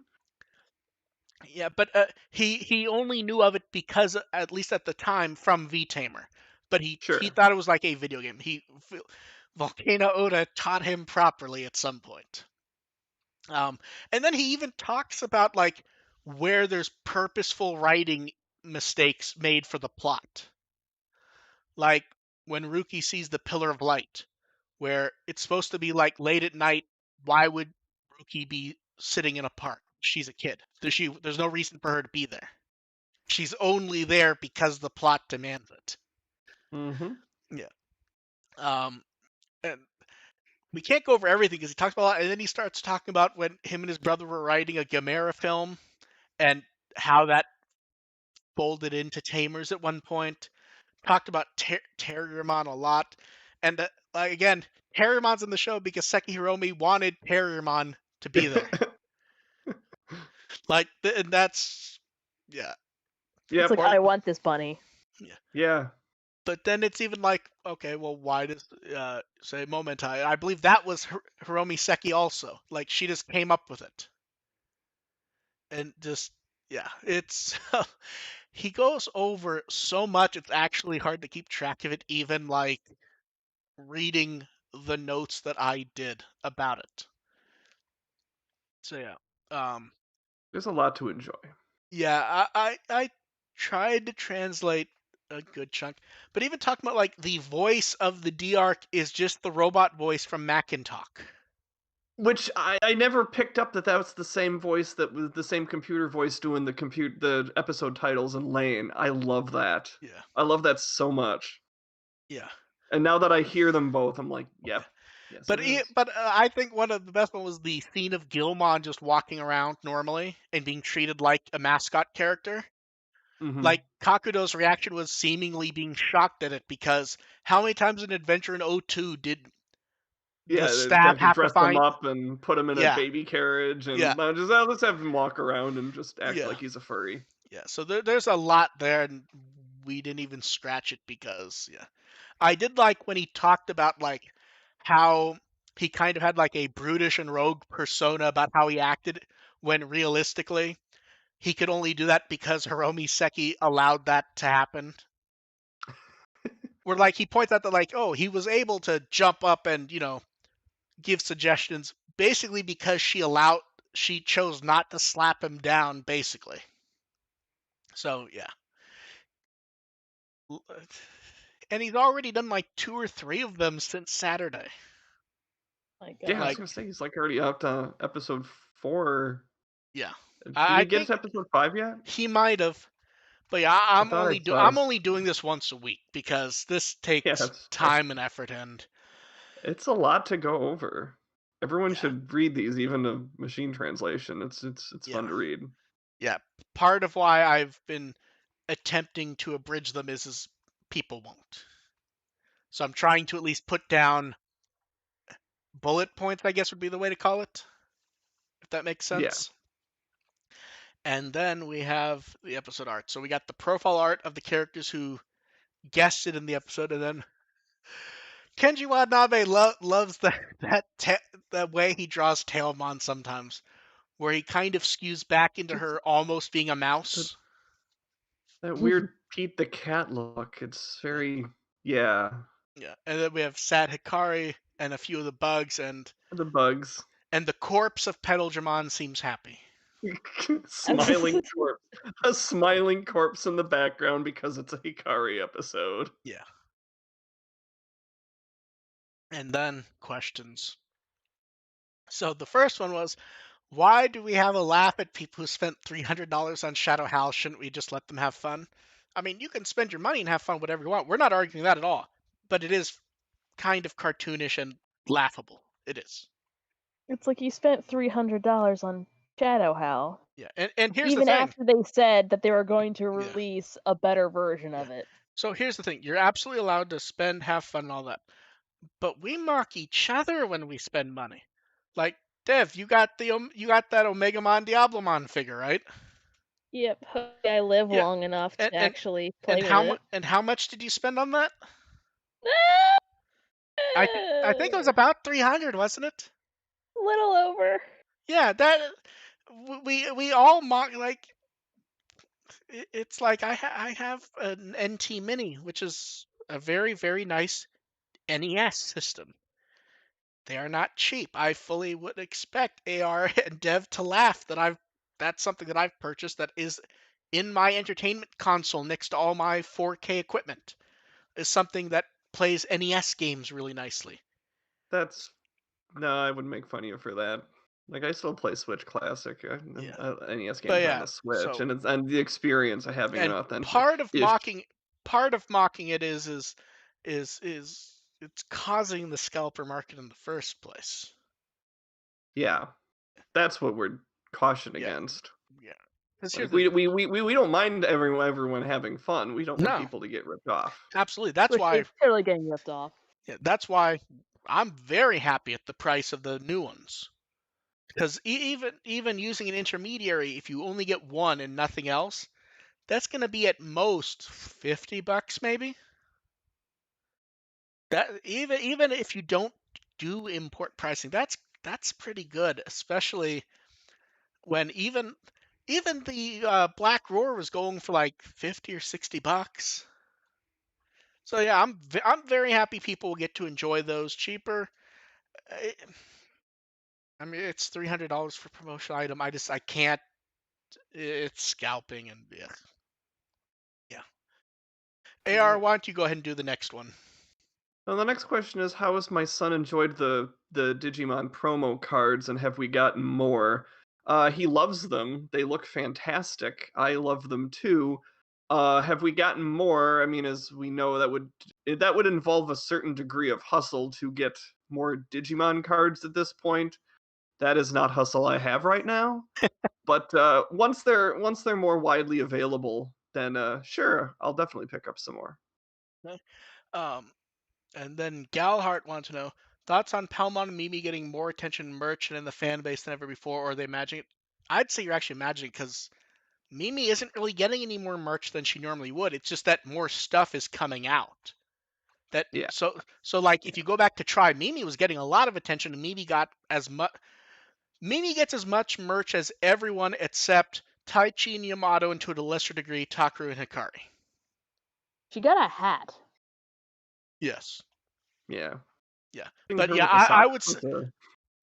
Yeah, but he only knew of it because, at least at the time, from V Tamer. But he Sure. thought it was like a video game. Volcano Oda taught him properly at some point. And then he even talks about like where there's purposeful writing mistakes made for the plot. Like when Ruki sees the pillar of light, where it's supposed to be like late at night. Why would Ruki be sitting in a park? She's a kid. There's no reason for her to be there. She's only there because the plot demands it. Mm-hmm. Yeah. And we can't go over everything because he talks about a lot, and then he starts talking about when him and his brother were writing a Gamera film and how that folded into Tamers at one point. Talked about Terriermon a lot, and like again, Terriermon's in the show because Seki Hiromi wanted Terriermon to be there. Like, and that's yeah, It's Yep. like or I want this bunny. yeah. Yeah. But then it's even like, okay, well, why does say Momentai? I believe that was Hiromi Seki also. Like, she just came up with it, and just yeah, it's he goes over so much. It's actually hard to keep track of it, even like reading the notes that I did about it. So yeah, um, There's a lot to enjoy. yeah, I tried to translate a good chunk, but even talking about like the voice of the D arc is just the robot voice from Macintalk. Which I never picked up that was the same voice that was the same computer voice doing the episode titles in Lane. I love that. Yeah, I love that so much. yeah, And now that I hear them both, I'm like, yeah. yep. Yes, it is. I think one of the best one was the scene of Gilmon just walking around normally and being treated like a mascot character. Mm-hmm. Like Kakudo's reaction was seemingly being shocked at it because how many times in Adventure in O2 did the Yeah, they staff have to have to dress them find? up and put him in a Yeah, baby carriage yeah, and let's have him walk around and just act yeah, like he's a furry. yeah. So there's a lot there, and we didn't even scratch it because yeah, I did like when he talked about like how he kind of had like a brutish and rogue persona about how he acted when realistically he could only do that because Hiromi Seki allowed that to happen. Where like he points out that like, oh, he was able to jump up and, give suggestions basically because she chose not to slap him down basically. So yeah. And he's already done like 2 or 3 of them since Saturday. My Yeah, I was God. Like, gonna say he's like already up to episode 4. yeah. Did I he get think to episode 5 yet? he might have. But yeah, I thought I saw. I'm only doing this once a week because this Yeah, takes that's fair. time and effort, and It's a lot to go over. Everyone yeah, should read these, even the machine translation. It's fun yeah, to read. yeah. Part of why I've been attempting to abridge them is people won't. So I'm trying to at least put down bullet points, I guess would be the way to call it, if that makes Yeah. sense. And then we have the episode art. So we got the profile art of the characters who guested in the episode, and then Kenji Watanabe loves that way he draws Tailmon sometimes, where he kind of skews back into It's her almost being a the mouse. that weird Pete the Cat look. It's Yeah, very yeah. yeah. And then we have sad Hikari and a few of the bugs, The bugs. and the corpse of Petaldragon seems happy. Smiling corpse. A smiling corpse in the background because it's a Hikari episode. Yeah. And then questions. So the first one was, why do we have a laugh at people who spent $300 on Shadow Hal? Shouldn't we just let them have fun? I mean, you can spend your money and have fun whatever you want. We're not arguing that at all. But it is kind of cartoonish and laughable. It is. It's like you spent $300 on Shadow Hal, Yeah. And here's the even thing. after they said that they were going to Yeah. release a better version Yeah. of it. So here's the thing. You're absolutely allowed to spend, have fun, and all that. But we mock each other when we spend money. Like, Dev, you got that Omegamon Diablomon figure, right? Yep, hopefully I live Yeah. long enough And to and actually and play with it. how much did you spend on that? I think it was about 300, wasn't it? Little over. Yeah, that we all mock, like, it's like I have an NT Mini, which is a very, very nice NES system. They are not cheap. I fully would expect AR and Dev to laugh that's something that I've purchased that is in my entertainment console next to all my 4K equipment. Is something that plays NES games really nicely. That's no, I wouldn't make fun of you for that. Like I still play Switch Classic, Yeah. NES But games on yeah, the Switch, so and the experience of having an and authentic part of ish. mocking it is it's causing the scalper market in the first place. Yeah, that's what we're cautioned Yeah, against. yeah. Because here's Like the we don't mind everyone having fun. We don't want no, people to get ripped off. absolutely. That's Which why is totally getting ripped off. yeah, that's why I'm very happy at the price of the new ones. Because even using an intermediary, if you only get one and nothing else, that's going to be at most $50 maybe. That even if you don't do import pricing, that's pretty good, especially when even the Black Roar was going for like 50 or $60. So yeah, I'm very happy people will get to enjoy those cheaper. I, I mean, it's $300 for promotional item. I can't. It's scalping and yeah, yeah. AR, Yep. why don't you go ahead and do the next one? Well, the next question is, how has my son enjoyed the Digimon promo cards, and have we gotten more? He loves them. They look fantastic. I love them too. Have we gotten more? I mean, as we know, that would involve a certain degree of hustle to get more Digimon cards at this point. That is not hustle I have right now. But once they're more widely available, then sure, I'll definitely pick up some more. Okay. Um, and then Galhart wants to know thoughts on Palmon and Mimi getting more attention in merch and in the fan base than ever before, or are they imagining it? I'd say you're actually imagining it because Mimi isn't really getting any more merch than she normally would. It's just that more stuff is coming out. That Yeah. so like if you go back to Try, Mimi was getting a lot of attention, and Mimi got as much. Mimi gets as much merch as everyone except Taichi and Yamato, and to a lesser degree Takaru and Hikari. She got a hat. Yes. Yeah. Yeah. Seeing But her yeah, with the I socks would with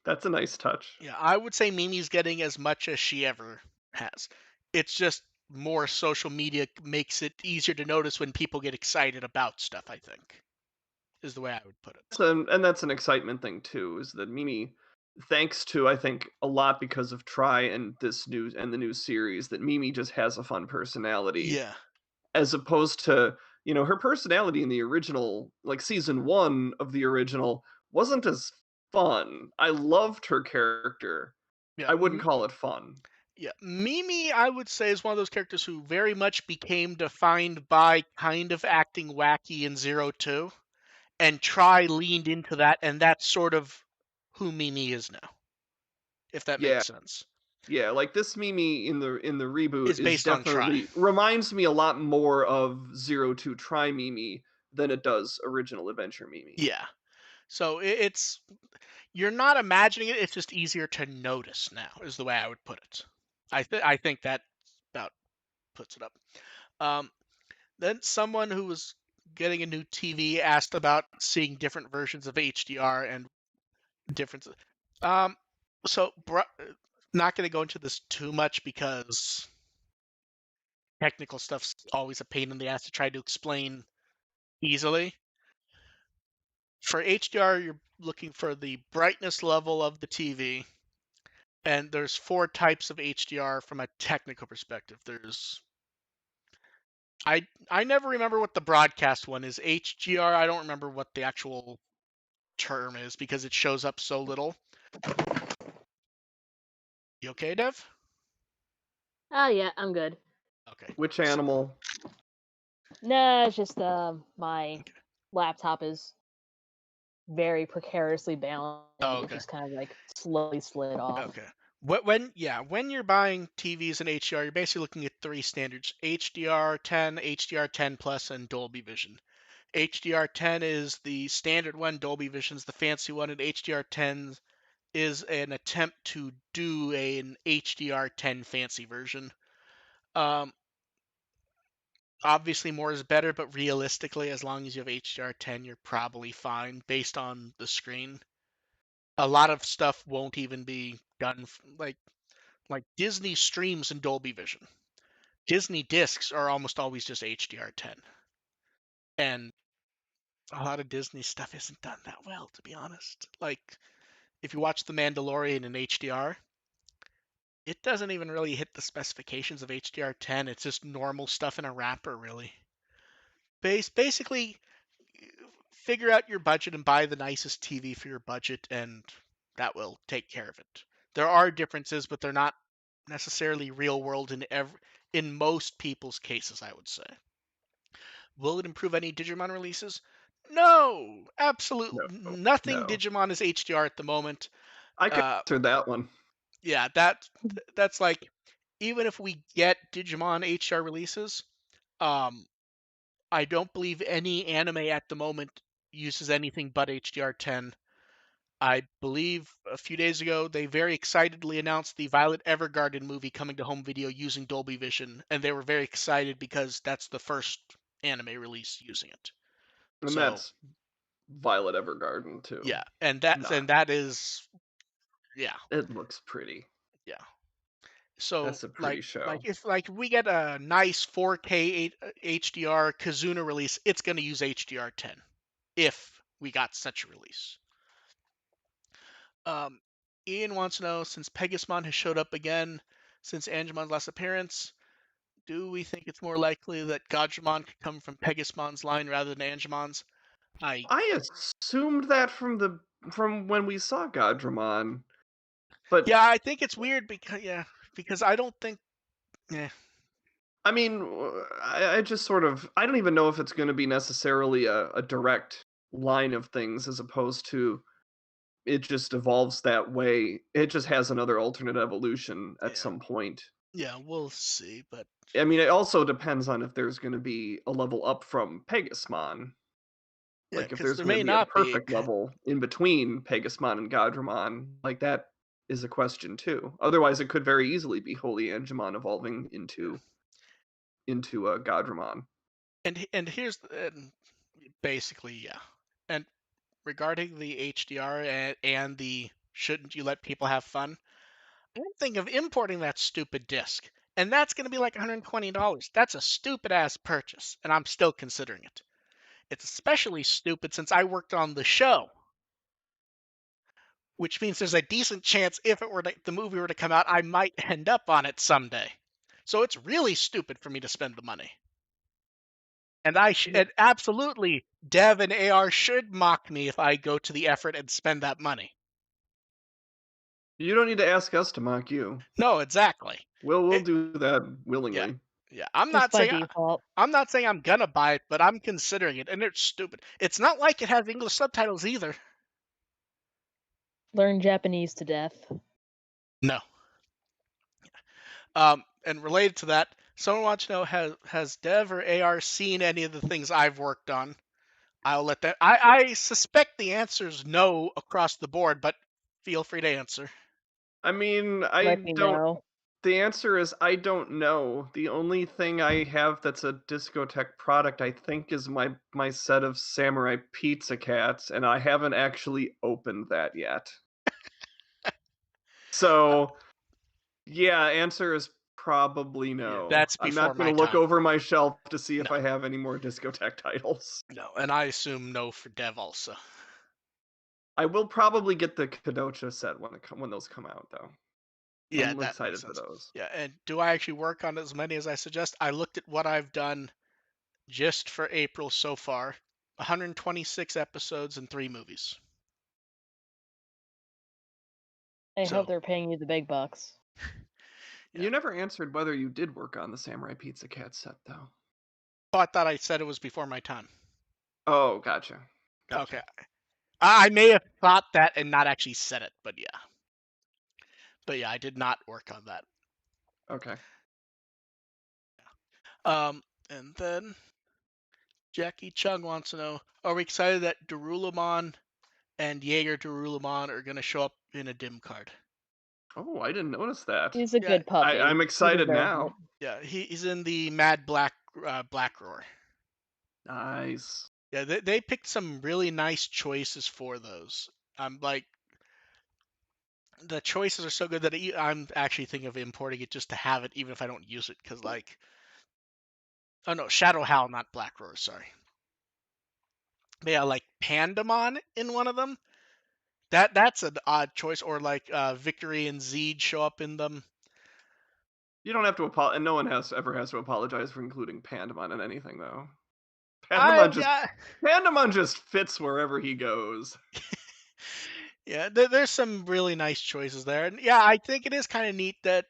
that's a nice touch. yeah, I would say Mimi's getting as much as she ever has. It's just more social media makes it easier to notice when people get excited about stuff, I think, is the way I would put it. And that's an excitement thing too, is that Mimi, thanks to I think a lot because of Try and the new series, that Mimi just has a fun personality. Yeah. As opposed to, her personality in the original, like season one of the original, wasn't as fun. I loved her character. Yeah. I wouldn't call it fun. Yeah. Mimi, I would say, is one of those characters who very much became defined by kind of acting wacky in Zero Two, and Try leaned into that, and that's sort of who Mimi is now, if that Yeah. makes sense. Yeah, like this Mimi in the reboot Is is based on Try. definitely reminds me a lot more of Zero Two Try Mimi than it does original Adventure Mimi. Yeah. So it's You're not imagining it. It's just easier to notice now, is the way I would put it. I think that about puts it up. Um, then someone who was getting a new TV asked about seeing different versions of HDR and differences. Um, so not going to go into this too much because technical stuff's always a pain in the ass to try to explain easily. For HDR, you're looking for the brightness level of the TV, and there's 4 types of HDR from a technical perspective. There's I never remember what the broadcast one is. HGR, I don't remember what the actual term is because it shows up so little. You okay, Dev? Oh yeah, I'm good. Okay. Which animal? No, it's just my Okay. laptop is very precariously balanced, and Oh, it okay. just kind of like slowly slid off. Okay. When you're buying TVs in HDR, you're basically looking at 3 standards: HDR10, HDR10 Plus, and Dolby Vision. HDR10 is the standard one, Dolby Vision's the fancy one, and HDR10 is an attempt to do an HDR10 fancy version. Um, Obviously, more is better, but realistically, as long as you have HDR10, you're probably fine based on the screen. A lot of stuff won't even be done like Disney streams in Dolby Vision. Disney discs are almost always just HDR10, and a lot of Disney stuff isn't done that well, to be honest. Like if you watch The Mandalorian in HDR, it doesn't even really hit the specifications of HDR10. It's just normal stuff in a wrapper, really. Basically, figure out your budget and buy the nicest TV for your budget, and that will take care of it. There are differences, but they're not necessarily real world in most people's cases, I would say. Will it improve any Digimon releases? No, absolutely No, nothing no. Digimon is HDR at the moment. I could Uh, answer that one. yeah, that's like even if we get Digimon HDR releases, um, I don't believe any anime at the moment uses anything but HDR10. I believe a few days ago they very excitedly announced the Violet Evergarden movie coming to home video using Dolby Vision, and they were very excited because that's the first anime release using it. And So that's Violet Evergarden too. yeah, and Not. that is yeah It looks pretty. yeah. So That's a pretty like show. if like we get a nice 4K HDR Kazuna release, it's going to use HDR10 if we got such a release. Um, Ian wants to know, since Pegasmon has showed up again since Angemon's last appearance, do we think it's more likely that Gajramon could come from Pegasmon's line rather than Angemon's? I assumed that from when we saw Godramon, but Yeah, I think it's weird because I don't think yeah I mean, I just sort of I don't even know if it's going to be necessarily a direct line of things as opposed to it just evolves that way. It just has another alternate evolution at yeah some point. yeah we'll see, but I mean, it also depends on if there's going to be a level up from Pegasmon. yeah Like if because there's there going to may be a not be. perfect level in between Pegasmon and Godramon, like that is a question too. Otherwise, it could very easily be Holy Angemon evolving into a Godramon. And basically yeah. And regarding the HDR and the shouldn't you let people have fun? I'm thinking of importing that stupid disc, and that's going to be like $120. That's a stupid ass purchase, and I'm still considering it. It's especially stupid since I worked on the show, which means there's a decent chance if the movie were to come out, I might end up on it someday. So it's really stupid for me to spend the money. And absolutely, Dev and AR should mock me if I go to the effort and spend that money. You don't need to ask us to mock you. No, exactly. We'll It, do that yeah, willingly. yeah. Just by default. I'm not saying I'm gonna buy it, but I'm considering it, and it's stupid. It's not like it has English subtitles either. Learn Japanese to death. No. And related to that, someone wants to know has Dev or AR seen any of the things I've worked on? I'll let that. I suspect the answer is no across the board, but feel free to answer. I mean, I Let me don't. know. The answer is I don't know. The only thing I have that's a discotheque product, I think, is my set of Samurai Pizza Cats, and I haven't actually opened that yet. So, yeah, answer is probably Yeah, no. that's I'm before not going my to look time. over my shelf to see if No, I have any more discotheque titles. no, and I assume no for Dev also. I will probably get the Kadocha set when those come out, though. Yeah, I'm that makes excited for sense. those. Yeah, and do I actually work on as many as I suggest? I looked at what I've done just for April so far. 126 episodes and 3 movies. I hope So, they're paying you the big bucks. yeah. You never answered whether you did work on the Samurai Pizza Cat set, though. Oh, I thought I said it was before my time. Oh, gotcha. Okay. Gotcha. I may have thought that and not actually said it, but yeah. But yeah, I did not work on that. Okay. And then Jackie Chung wants to know, are we excited that Darulamon and Jaeger Darulamon are going to show up in a dim card? Oh, I didn't notice that. He's a Yeah, good puppy. I'm He excited deserves it. now. yeah, he's in the Mad Black Black Roar. Nice. Yeah, they picked some really nice choices for those. I'm like, the choices are so good that I'm actually thinking of importing it just to have it, even if I don't use it. Because like, oh no, Shadow Howl, not Black Roar. Sorry. But yeah, like Pandamon in one of them. That's an odd choice. Or like Victory and Zeed show up in them. You don't have to apologize, and no one ever has to apologize for including Pandamon in anything, though. I Pandamon just Pandamon just fits wherever he goes. yeah, there's some really nice choices there, and yeah, I think it is kind of neat that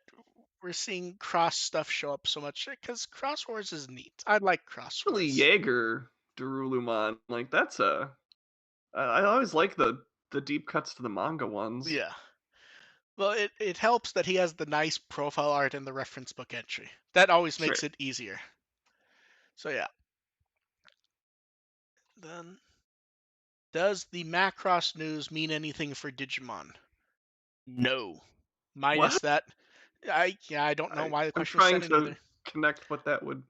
we're seeing cross stuff show up so much because Cross Wars is neat. I like Cross Really, Wars. Jaeger Darulumon, like that's a. I always like the deep cuts to the manga ones. Yeah. Well, it helps that he has the nice profile art in the reference book entry. That always Sure. makes it easier. So yeah. Then, does the Macross news mean anything for Digimon? No. What? Minus that, I don't know why the I'm question was trying sent in to either. connect what that would.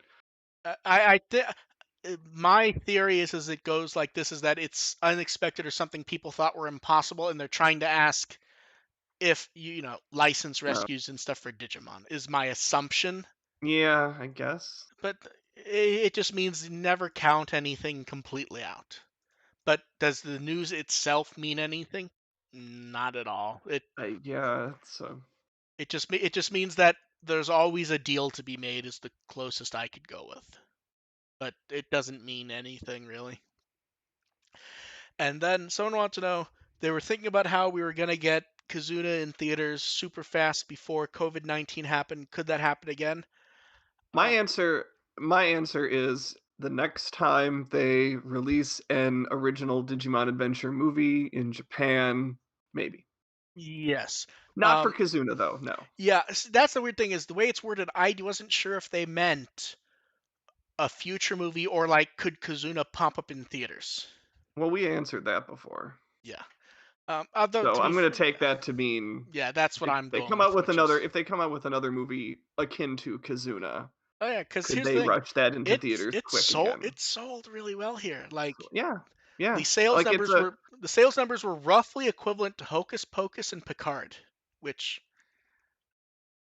My theory is it goes like this: is that it's unexpected or something people thought were impossible, and they're trying to ask if license Uh, rescues and stuff for Digimon is my assumption. yeah, I guess. But it just means never count anything completely out. But does the news itself mean anything? Not at all. Yeah, it's. It just means that there's always a deal to be made is the closest I could go with. But it doesn't mean anything really. And then someone wants to know, they were thinking about how we were gonna get Kazuna in theaters super fast before COVID-19 happened. Could that happen again? My Um, answer my answer is the next time they release an original Digimon Adventure movie in Japan, maybe. yes. Not for Kazuna though, no. Yeah, that's the weird thing is the way it's worded. I wasn't sure if they meant a future movie or like could Kazuna pop up in theaters. Well, we answered that before. Yeah. Although So to be I'm going to yeah, take that to mean yeah, that's what if I'm they going come out with, with which is another if they come out with another movie akin to Kazuna, oh yeah, because could here's the they thing, rush that into theaters it's quick sold again? it's sold really well here. Like Yeah. Yeah. the sales Like it's numbers a were the sales numbers were roughly equivalent to Hocus Pocus and Picard, which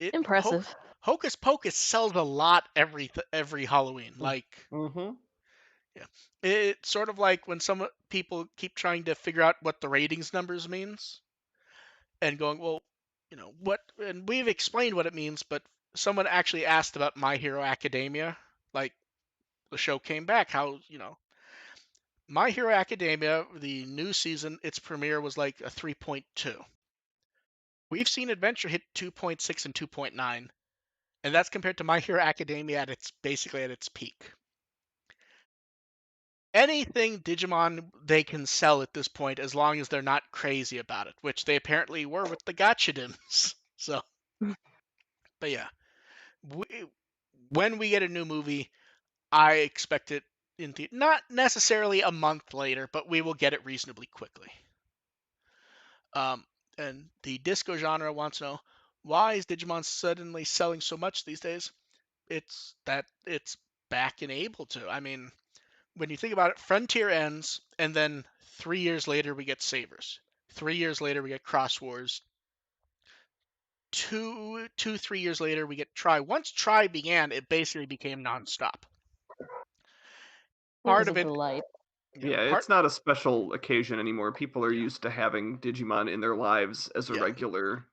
it Impressive. Hocus Pocus sells a lot every Halloween. Like Mhm. yeah, it's sort of like when some people keep trying to figure out what the ratings numbers means and going, well, what, and we've explained what it means, but someone actually asked about My Hero Academia, like the show came back, how My Hero Academia, the new season, its premiere was like a 3.2. We've seen Adventure hit 2.6 and 2.9, and that's compared to My Hero Academia at its basically at its peak. Anything Digimon they can sell at this point as long as they're not crazy about it, which they apparently were with the Gotcha Dims. So, but yeah, we, when we get a new movie, I expect it not necessarily a month later, but we will get it reasonably quickly. And the disco genre wants to know, why is Digimon suddenly selling so much these days? It's back and able to. I mean, when you think about it, Frontier ends, and then 3 years later we get Sabers. 3 years later we get Cross Wars. 3 years later we get Tri. Once Tri began, it basically became nonstop. It was Part a of it, delight. Yeah, part, it's not a special occasion anymore. People are yeah, used to having Digimon in their lives as a yeah. regular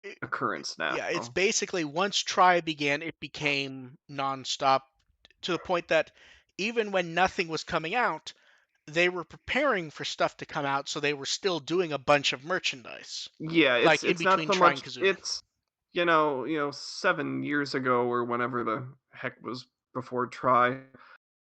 It, occurrence now. yeah, it's basically once Tri began, it became nonstop to the point that even when nothing was coming out, they were preparing for stuff to come out, so they were still doing a bunch of merchandise, Yeah, like in it's not between so Tri and much Kazuna. it's 7 years ago or whenever the heck was before Try.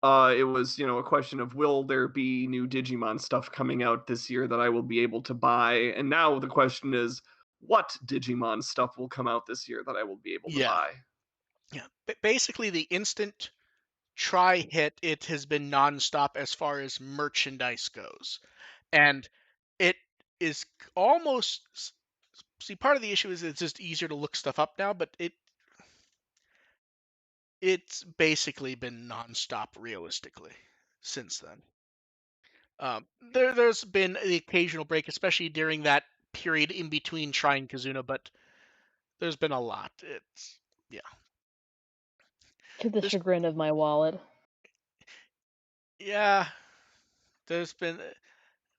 It was, a question of will there be new Digimon stuff coming out this year that I will be able to buy? And now the question is, what Digimon stuff will come out this year that I will be able to Yeah, buy? yeah. Basically, the instant Tri hit, it has been nonstop as far as merchandise goes, and it is almost. See, part of the issue is it's just easier to look stuff up now, but it's basically been nonstop realistically since then. There's been the occasional break, especially during that period in between Tri and Kazuna, but there's been a lot. It's yeah. To the This chagrin of my wallet. yeah. There's been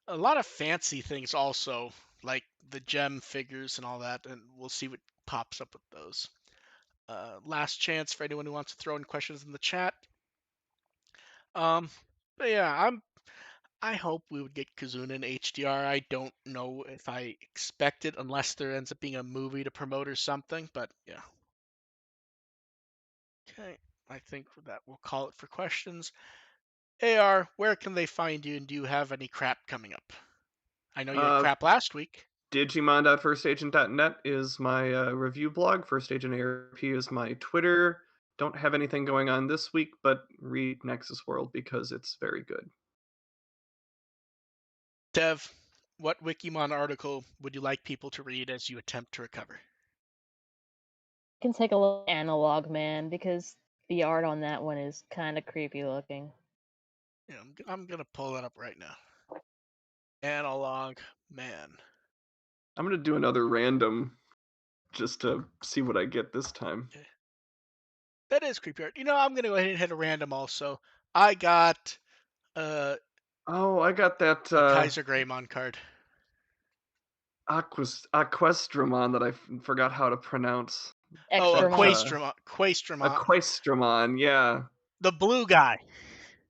a lot of fancy things also, like the gem figures and all that, and we'll see what pops up with those. Last chance for anyone who wants to throw in questions in the chat. Um, but yeah, I hope we would get Kazuna in HDR. I don't know if I expect it unless there ends up being a movie to promote or something, but yeah. Okay, I think for that we'll call it for questions. AR, where can they find you, and do you have any crap coming up? I know you had Uh, crap last week. Digimon.firstagent.net is my review blog. First Agent ARP is my Twitter. Don't have anything going on this week, but read Nexus World because it's very good. Dev, what Wikimon article would you like people to read as you attempt to recover? I can take a look at Analog Man because the art on that one is kind of creepy looking. Yeah, I'm gonna pull that up right now. Analog Man. I'm going to do another random just to see what I get this time. Okay. That is creepy art. I'm gonna go ahead and hit a random also. I got Oh, I got that a Kaiser Greymon card. Aquestramon that I forgot how to pronounce. Oh, That Extramon. Quaistramon. Aquestramon, yeah. The blue guy.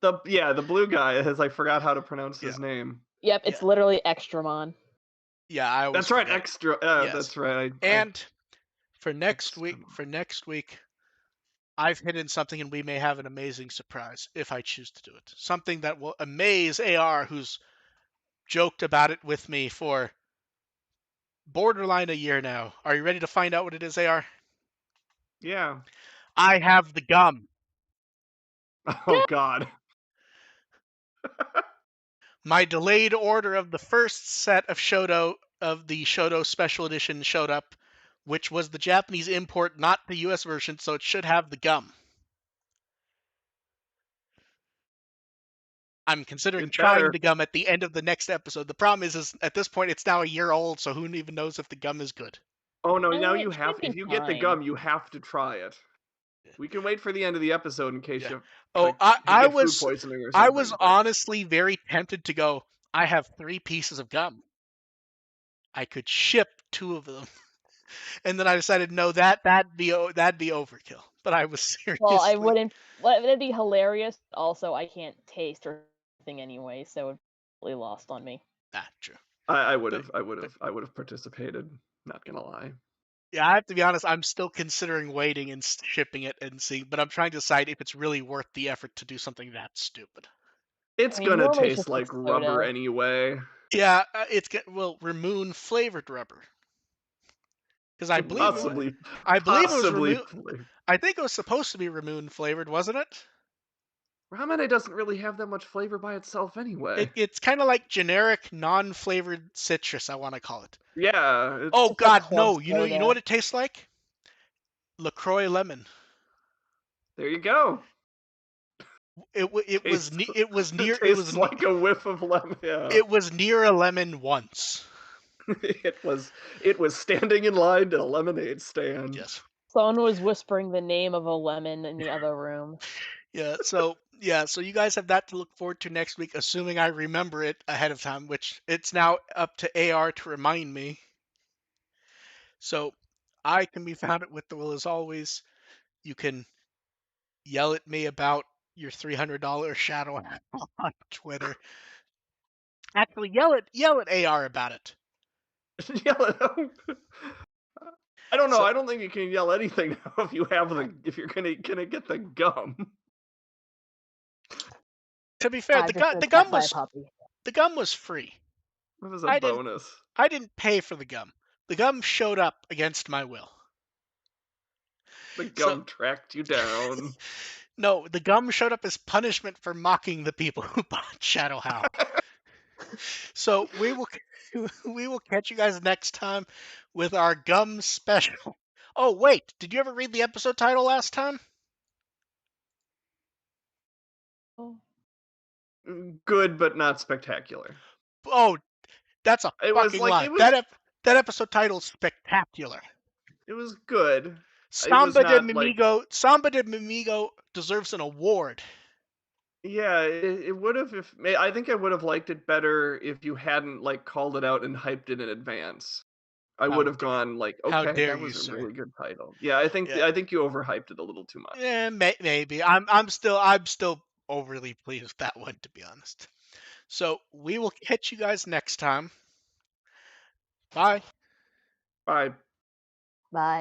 The blue guy, as I forgot how to pronounce Yeah, his name. Yep, yeah, it's literally Extramon. yeah. I always That's right, forget it. extra. Yes. That's right. And for next week, Extramon. I've hidden something, and we may have an amazing surprise if I choose to do it. Something that will amaze AR, who's joked about it with me for borderline a year now. Are you ready to find out what it is, AR? Yeah. I have the gum. Oh God. My delayed order of the first set of the Shoto Special Edition showed up, which was the Japanese import, not the US version, so it should have the gum. I'm considering It trying better. the gum at the end of the next episode. The problem is at this point it's now a year old, so who even knows if the gum is good. Oh no! I Now mean, you it have. should If be you get the fine. gum, you have to try it. We can wait for the end of the episode in case Yeah. you Oh, like I, I get food was poisoning or I was something. But honestly very tempted to go. I have 3 pieces of gum. I could ship 2 of them, and then I decided no, that'd be overkill. But I was Well, I seriously wouldn't. Well, it'd be hilarious. Also, I can't taste or anything anyway, so it's really lost on me. true. I would But have. I would but have. I would have participated. Not gonna lie. yeah, I have to be honest. I'm still considering waiting and shipping it and seeing. But I'm trying to decide if it's really worth the effort to do something that stupid. It's I mean, gonna normally it's taste just like like rubber soda. anyway. Yeah, Ramoon flavored rubber because Possibly. I believe it was Possibly. Ramoon. I think it was supposed to be Ramoon flavored, wasn't it? Ramune doesn't really have that much flavor by itself anyway. It's kind of like generic non-flavored citrus, I want to call it. Yeah, Oh it's It's like God, club no! You know soda. what it tastes like? LaCroix lemon. there you go. Tastes It tastes like a whiff of lemon. Yeah. it was near a lemon once. it was standing in line to a lemonade stand. Yes. Someone was whispering the name of a lemon in the other room. So you guys have that to look forward to next week, assuming I remember it ahead of time, which it's now up to AR to remind me. So I can be found at with the will as always. You can yell at me about your $300 shadow on Twitter. Actually, yell at AR about it. Yell. I don't know. So I don't think you can yell anything now if you have if you're gonna get the gum. to be fair, I've just been pet by a puppy. the gum was free. It was a I didn't bonus. I didn't pay for the gum. The gum showed up against my will. The So gum tracked you down. no, the gum showed up as punishment for mocking the people who bought Shadow How. So we will catch you guys next time with our gum special. Oh wait, did you ever read the episode title last time? Oh. Good, but not spectacular. Oh, that's a It was fucking like lie. That episode title's spectacular. it was good. It was not like Samba de Mimigo deserves an award. yeah. It would have if I think I would have liked it better if you hadn't like called it out and hyped it in advance. I would How have gone like, how okay, dare that you, was a sir? really good title. Yeah, I think Yeah, you overhyped it a little too much. yeah, maybe. I'm still overly pleased with that one, to be honest. So we will catch you guys next time. Bye. Bye. Bye.